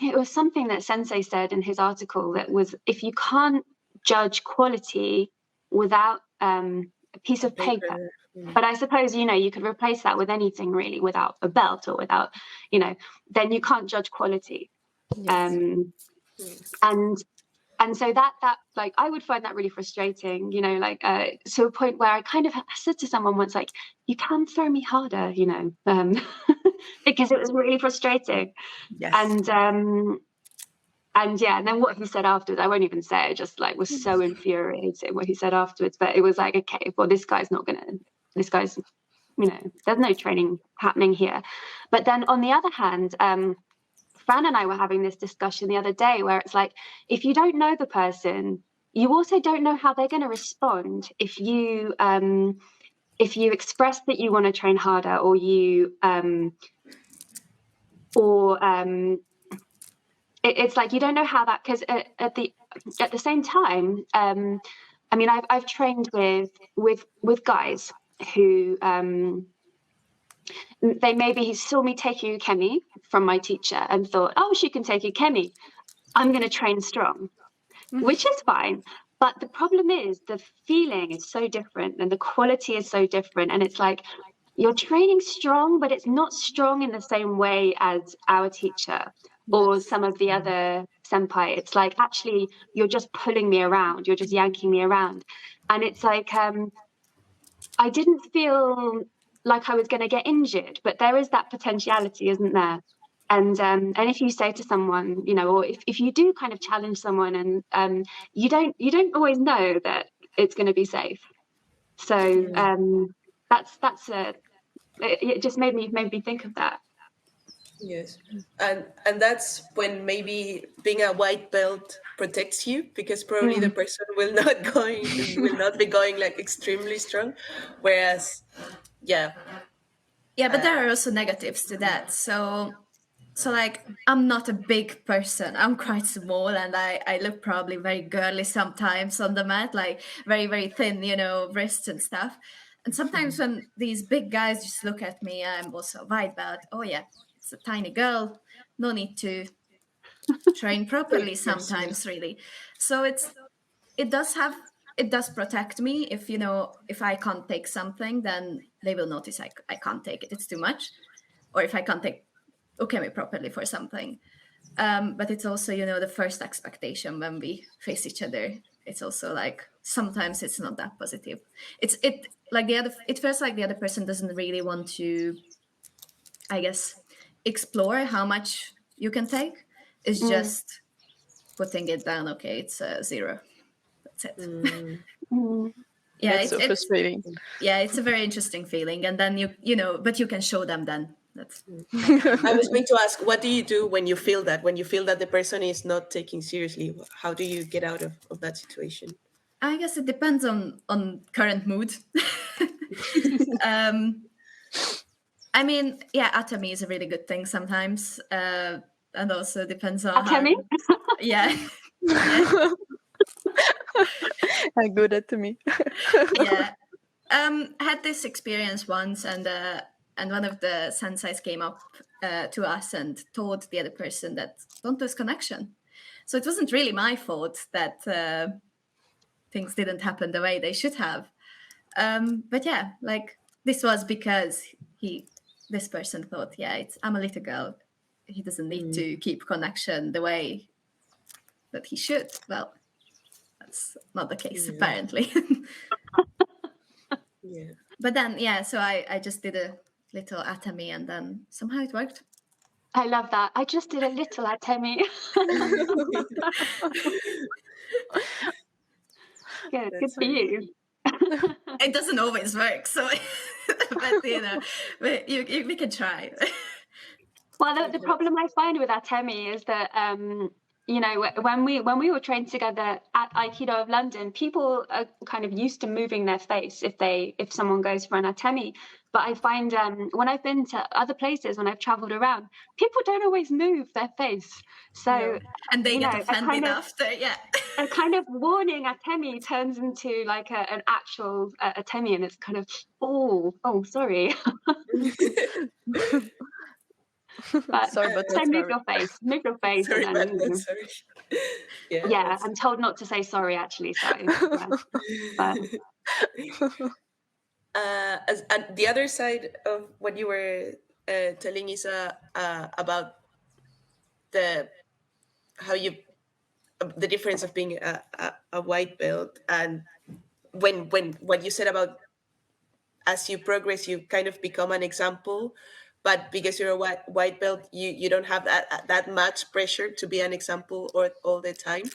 Speaker 5: it was something that Sensei said in his article, that was, if you can't judge quality without a piece of paper. But I suppose, you could replace that with anything really, without a belt or without, then you can't judge quality.
Speaker 4: Yes.
Speaker 5: And so that like, I would find that really frustrating, to a point where I kind of said to someone once, like, you can throw me harder, because it was really frustrating.
Speaker 2: Yes.
Speaker 5: And yeah, and then what he said afterwards, I won't even say it, just like was so infuriating what he said afterwards. But it was like, okay, well, this guy's, there's no training happening here. But then on the other hand, Fran and I were having this discussion the other day where it's like, if you don't know the person, you also don't know how they're going to respond if you express that you want to train harder, or it's like, you don't know how that, because at the same time, I've trained with guys who they maybe saw me taking ukemi from my teacher and thought, oh, she can take ukemi, I'm going to train strong, which is fine. But the problem is the feeling is so different and the quality is so different. And it's like, you're training strong, but it's not strong in the same way as our teacher or some of the other senpai. It's like, actually, you're just pulling me around. You're just yanking me around. And it's like, I didn't feel like I was going to get injured, but there is that potentiality, isn't there? And if you say to someone, or if you do kind of challenge someone, and you don't always know that it's going to be safe. So it just made me think of that.
Speaker 2: Yes, and that's when maybe being a white belt protects you, because probably the person will not be going like extremely strong, whereas
Speaker 3: Yeah, but there are also negatives to that. So like, I'm not a big person. I'm quite small, and I look probably very girly sometimes on the mat, like very, very thin, wrists and stuff. And sometimes when these big guys just look at me, I'm also a white belt. Oh yeah, it's a tiny girl. No need to train properly sometimes, really. So it does have it does protect me. If I can't take something, then they will notice I can't take it. It's too much. Or if I can't take ukemi properly for something. But it's also, the first expectation when we face each other. It's also like sometimes it's not that positive. It feels like the other person doesn't really want to, I guess, explore how much you can take. It's just putting it down. Okay, it's 0. That's it. Yeah,
Speaker 4: That's so frustrating.
Speaker 3: It's a very interesting feeling, and then but you can show them then. That's.
Speaker 2: I was going to ask, what do you do when you feel that? When you feel that the person is not taking seriously, how do you get out of that situation?
Speaker 3: I guess it depends on current mood. I mean, atami is a really good thing sometimes, and also depends on
Speaker 5: atami.
Speaker 3: Yeah.
Speaker 4: Good atami.
Speaker 3: Yeah. I had this experience once, and one of the senseis came up to us and told the other person that don't lose connection. So it wasn't really my fault that things didn't happen the way they should have. But yeah, like this was because this person thought, I'm a little girl. He doesn't need to keep connection the way that he should. Well, that's not the case, apparently.
Speaker 2: Yeah.
Speaker 3: But then, so I just did a little atami, and then somehow it worked.
Speaker 5: I love that. I just did a little atami. Good for you.
Speaker 3: It doesn't always work, so but we can try.
Speaker 5: Well, the problem I find with atemi is that when we were trained together at Aikido of London, people are kind of used to moving their face if someone goes for an atemi. But I find when I've been to other places, when I've traveled around, people don't always move their face. So
Speaker 3: and they get offended after,
Speaker 5: a kind of warning atemi turns into like an actual atemi, and it's kind of oh sorry. But
Speaker 4: sorry, but
Speaker 5: so move your face,
Speaker 2: Sorry,
Speaker 5: and then
Speaker 2: sorry.
Speaker 5: Yeah, I'm told not to say sorry actually. So
Speaker 2: and the other side of what you were telling Isa about the difference of being a white belt, and when what you said about as you progress you kind of become an example, but because you're a white belt you don't have that much pressure to be an example all the time.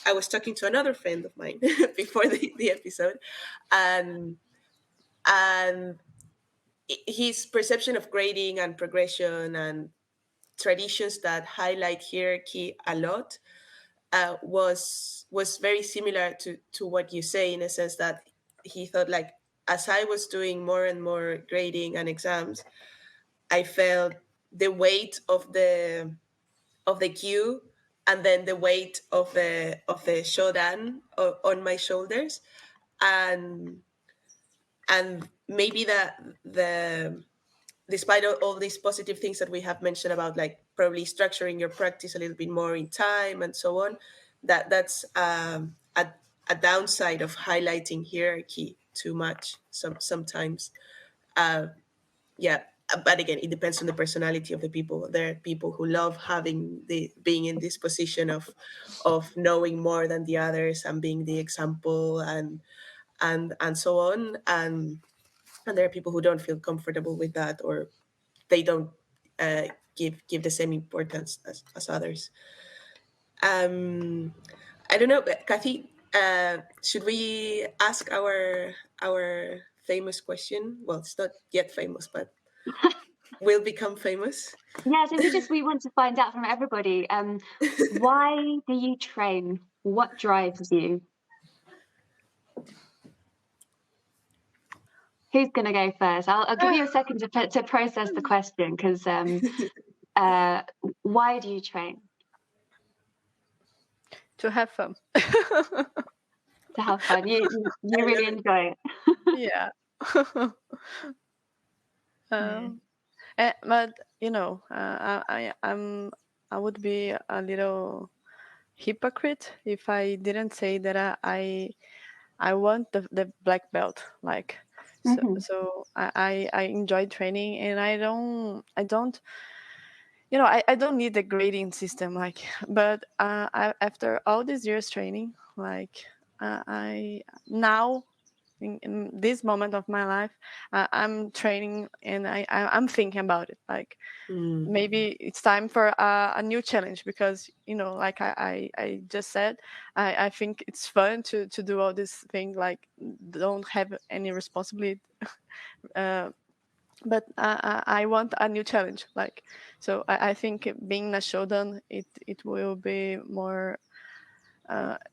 Speaker 2: I was talking to another friend of mine before the episode, and his perception of grading and progression and traditions that highlight hierarchy a lot was very similar to what you say, in a sense that he thought, like, as I was doing more and more grading and exams, I felt the weight of the queue, and then the weight of the shodan on my shoulders, and maybe the despite all these positive things that we have mentioned about, like, probably structuring your practice a little bit more in time and so on, that's a downside of highlighting hierarchy too much sometimes. But again, it depends on the personality of the people. There are people who love being in this position of knowing more than the others and being the example and so on, and there are people who don't feel comfortable with that, or they don't give the same importance as others. I don't know, Cathy, should we ask our famous question? Well, it's not yet famous, but will become famous.
Speaker 5: Yeah, so we want to find out from everybody, why do you train? What drives you? Who's going to go first? I'll give you a second to process the question, because why do you train?
Speaker 4: To have fun.
Speaker 5: To have fun. You really enjoy it.
Speaker 4: Yeah. But I would be a little hypocrite if I didn't say that I want the black belt. Like, so I enjoy training, and I don't, I don't need the grading system, like, but after all these years training, like, I now in this moment of my life, I'm training, and I'm thinking about it, like, maybe it's time for a new challenge, because like I just said, I think it's fun to do all this thing, like, don't have any responsibility, but I want a new challenge, like, so I think being a shodan, it will be more,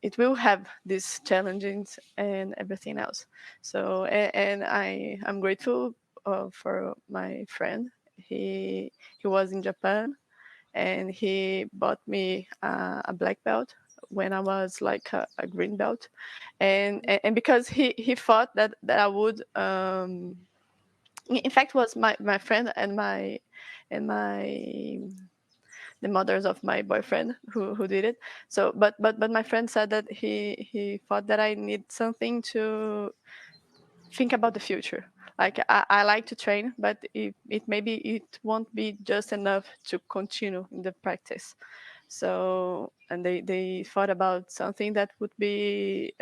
Speaker 4: it will have these challenges and everything else. So and I'm grateful for my friend. He was in Japan, and he bought me a black belt when I was like a green belt, and because he thought that I would, in fact, was my friend and my the mothers of my boyfriend who did it. So but my friend said that he thought that I need something to think about the future. Like, I like to train, but it maybe it won't be just enough to continue in the practice. So, and they thought about something that would be,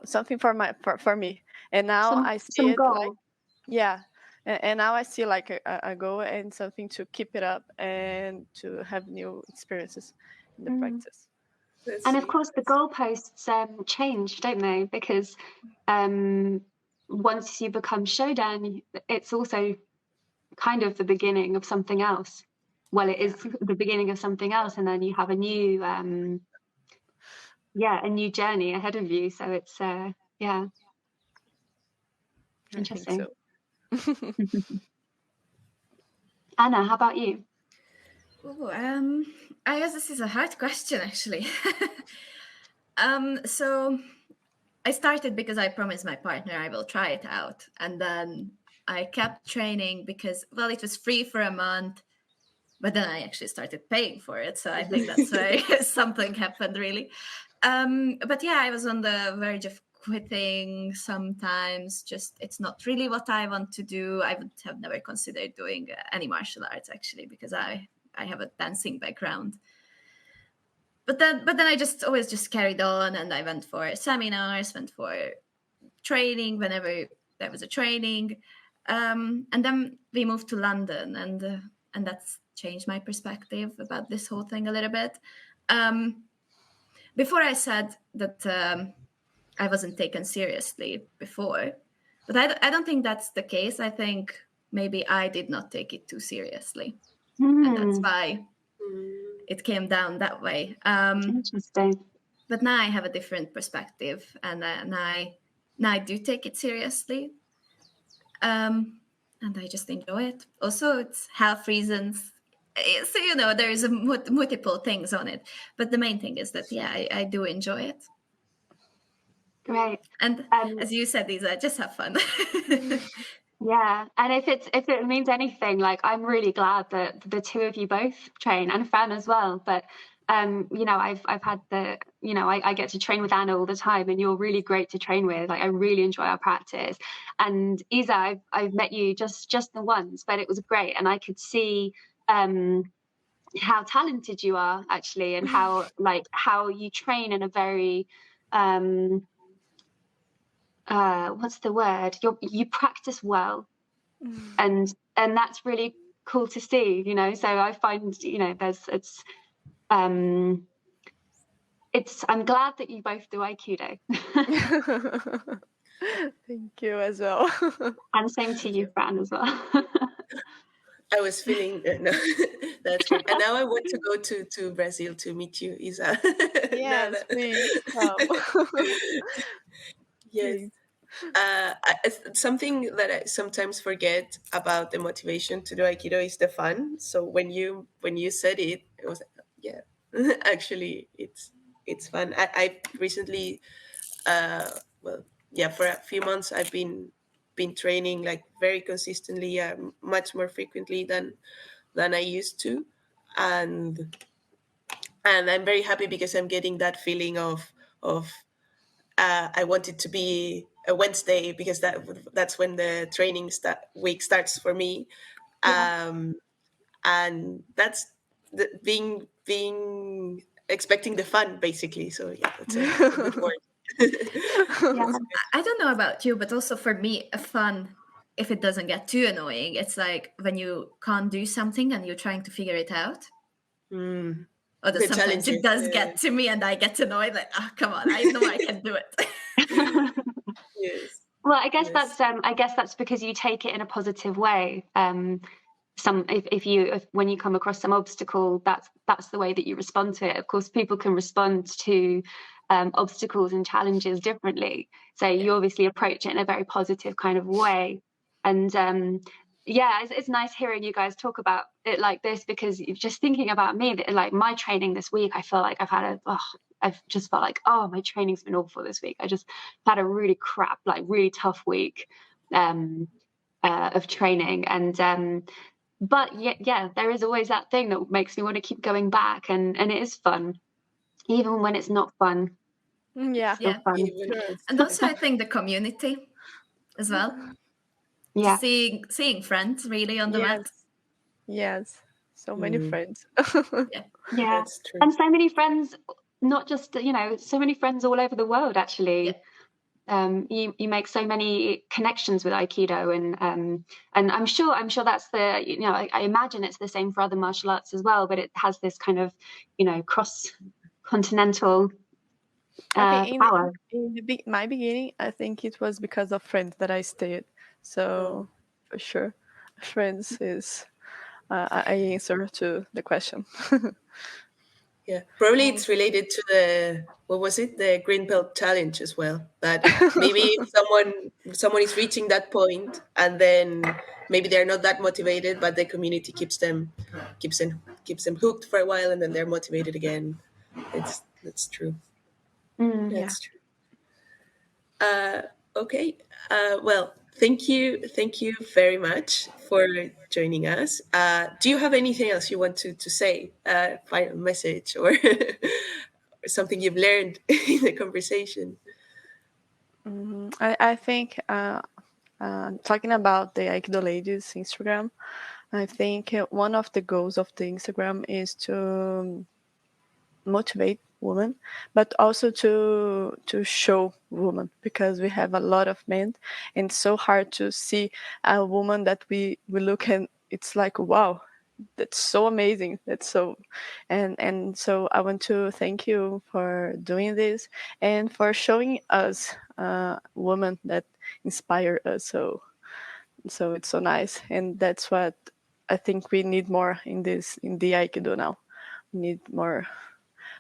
Speaker 4: something for me. And now I see
Speaker 5: Some
Speaker 4: it like,
Speaker 5: goal.
Speaker 4: yeah, and now I see like a goal and something to keep it up and to have new experiences in the practice.
Speaker 2: That's
Speaker 5: And of
Speaker 2: sweet.
Speaker 5: course, the goalposts change, don't they? Because um, once you become Shodan, it's also kind of the beginning of something else. Well, it is the beginning of something else, and then you have a new, a new journey ahead of you. So it's,
Speaker 4: I think
Speaker 5: interesting.
Speaker 4: so.
Speaker 5: Anna, how about you?
Speaker 3: Ooh, I guess this is a hard question, actually. So I started because I promised my partner I will try it out, and then I kept training because, well, it was free for a month, but then I actually started paying for it. So I think that's where something happened, really. But yeah, I was on the verge of quitting sometimes. Just, it's not really what I want to do. I would have never considered doing any martial arts, actually, because I have a dancing background. But then I just always just carried on, and I went for seminars, went for training whenever there was a training, and then we moved to London, and that's changed my perspective about this whole thing a little bit. Before I said that I wasn't taken seriously before, but I don't think that's the case. I think maybe I did not take it too seriously, and that's why it came down that way.
Speaker 5: Interesting.
Speaker 3: But now I have a different perspective, and now I do take it seriously, and I just enjoy it. Also, it's health reasons. So there's multiple things on it, but the main thing is that I do enjoy it.
Speaker 5: Great.
Speaker 3: And as you said, Lisa, just have fun.
Speaker 5: Yeah, and if it means anything, like, I'm really glad that the two of you both train, and Fran as well. But I've had I get to train with Anna all the time, and you're really great to train with. Like, I really enjoy our practice. And Isa, I've met you just the once, but it was great, and I could see how talented you are, actually, and how you train in a very what's the word? You practice well, and that's really cool to see. So I find I'm glad that you both do Aikido.
Speaker 4: Thank you as well.
Speaker 5: And same to you, Fran, as well.
Speaker 2: I was feeling no, that's great. And now I want to go to Brazil to meet you, Isa.
Speaker 4: Yes, please come.
Speaker 2: Yes.
Speaker 4: Please.
Speaker 2: Something that I sometimes forget about the motivation to do Aikido is the fun. So when you said it, it was like, yeah, actually it's fun. I recently, for a few months I've been training like very consistently, much more frequently than I used to, and I'm very happy because I'm getting that feeling of I want it to be a Wednesday because that's when the training week starts for me. And that's being expecting the fun, basically. So yeah, that's a good word.
Speaker 3: I don't know about you, but also for me, a fun, if it doesn't get too annoying, it's like when you can't do something and you're trying to figure it out. Although
Speaker 2: The
Speaker 3: sometimes it does get to me and I get annoyed, like, oh, come on, I know I can do it.
Speaker 2: Yes.
Speaker 5: Well, I guess that's because you take it in a positive way. If when you come across some obstacle, that's the way that you respond to it. Of course, people can respond to obstacles and challenges differently. So you obviously approach it in a very positive kind of way. And it's nice hearing you guys talk about it like this, because just thinking about me, that like my training this week, I feel like I've just felt like, oh, my training's been awful this week. I just had a really crap, like really tough week of training. And but yeah, there is always that thing that makes me want to keep going back, and it is fun, even when it's not fun.
Speaker 4: Yeah,
Speaker 5: Still fun.
Speaker 3: And also I think the community as well.
Speaker 5: Yeah,
Speaker 3: seeing friends really on the mat.
Speaker 4: Yes, so many friends.
Speaker 5: Yeah, that's true. And so many friends, not just so many friends all over the world actually. You make so many connections with Aikido, and I'm sure that's the I imagine it's the same for other martial arts as well, but it has this kind of cross-continental power.
Speaker 4: In my beginning, I think it was because of friends that I stayed. So for sure, friends is I answer to the question.
Speaker 2: Yeah, probably it's related to the Green Belt Challenge as well. That maybe if someone is reaching that point, and then maybe they're not that motivated, but the community keeps them hooked for a while, and then they're motivated again. That's true. That's true. Okay. Well, thank you very much for joining us. Do you have anything else you want to say? Final message or something you've learned in the conversation?
Speaker 4: I think talking about the Aikido Ladies Instagram, I think one of the goals of the Instagram is to motivate women, but also to show women, because we have a lot of men, and it's so hard to see a woman that we look and it's like, wow, that's so amazing, that's so, and so I want to thank you for doing this and for showing us women that inspire us. So it's so nice, and that's what I think we need more in the Aikido now. We need more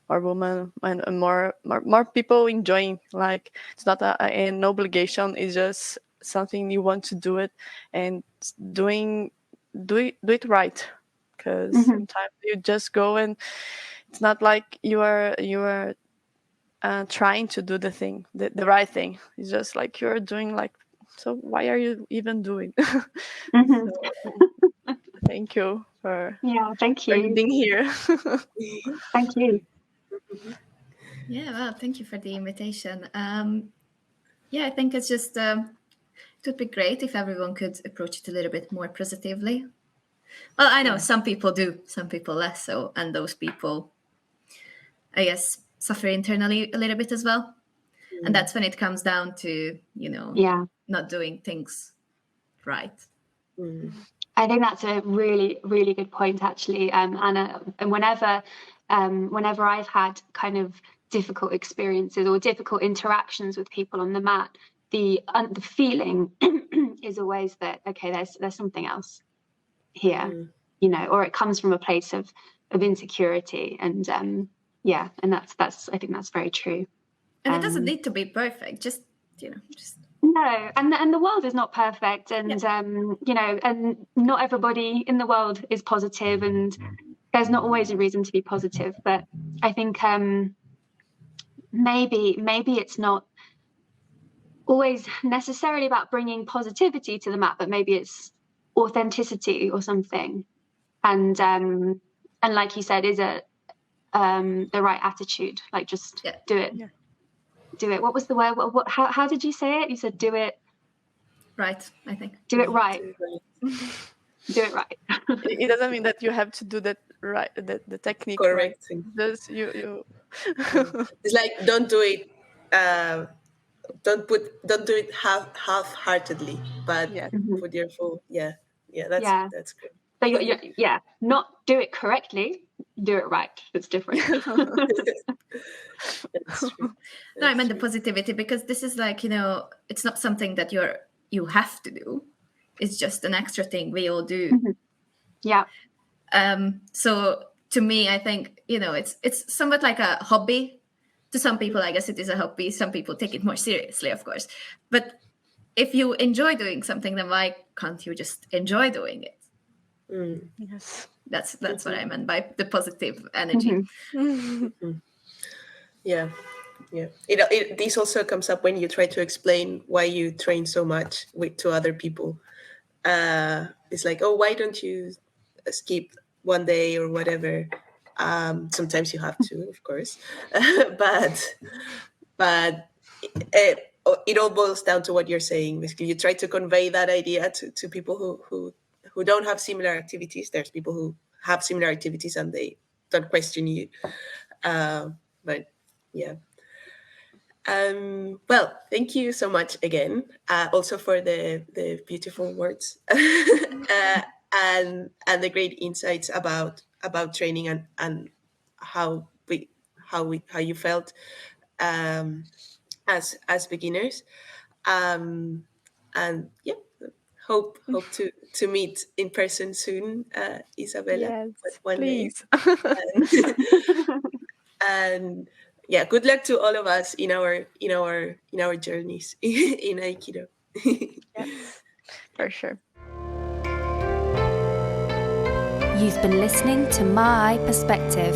Speaker 4: women and more people enjoying. Like, it's not an obligation, it's just something you want to do it, and do it right, because sometimes you just go and it's not like you are trying to do the right thing. It's just like you're doing like, so why are you even doing? So, thank you for being here.
Speaker 5: Thank you.
Speaker 3: Yeah, well, thank you for the invitation. I think it's just it would be great if everyone could approach it a little bit more positively. Well, I know some people do, some people less so, and those people, I guess, suffer internally a little bit as well. And that's when it comes down to, not doing things right.
Speaker 5: I think that's a really, really good point, actually, Anna. And whenever I've had kind of difficult experiences or difficult interactions with people on the mat, the feeling is always that, okay, there's something else here, or it comes from a place of insecurity, and and that's I think that's very true.
Speaker 3: And it doesn't need to be perfect, just
Speaker 5: no, and the world is not perfect, and and not everybody in the world is positive, and there's not always a reason to be positive. But I think maybe it's not always necessarily about bringing positivity to the mat, but maybe it's authenticity or something, and like you said, is the right attitude. Like, just do it. do it. What was the word? How did you say it? You said do it
Speaker 3: right, I think.
Speaker 5: Do it right. Do it right.
Speaker 4: It doesn't mean that you have to do that right, the technique
Speaker 2: Correct
Speaker 4: right.
Speaker 2: thing.
Speaker 4: Just you.
Speaker 2: It's like don't do it. Don't do it half-heartedly, but put your full. Yeah. That's good.
Speaker 5: So not do it correctly. Do it right. It's different.
Speaker 2: That's true.
Speaker 3: No, I meant the positivity, because this is like, it's not something that you have to do. It's just an extra thing we all do.
Speaker 5: Yeah.
Speaker 3: So to me, I think, it's somewhat like a hobby. To some people, I guess it is a hobby. Some people take it more seriously, of course. But if you enjoy doing something, then why can't you just enjoy doing it?
Speaker 4: Yes.
Speaker 3: That's what I meant by the positive energy.
Speaker 2: Yeah. This also comes up when you try to explain why you train so much to other people. It's like, oh, why don't you skip one day or whatever? Sometimes you have to, of course, but it all boils down to what you're saying. Basically, you try to convey that idea to people who don't have similar activities. There's people who have similar activities and they don't question you. But yeah. Well, thank you so much again, also for the beautiful words and the great insights about training and how you felt as beginners, and yeah, hope to meet in person soon, Isabella.
Speaker 4: Yes,
Speaker 2: one
Speaker 4: please.
Speaker 2: day. And yeah, good luck to all of us in our journeys in Aikido.
Speaker 4: Yes, for sure.
Speaker 1: You've been listening to Maai Perspective,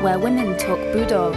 Speaker 1: where women talk Budo.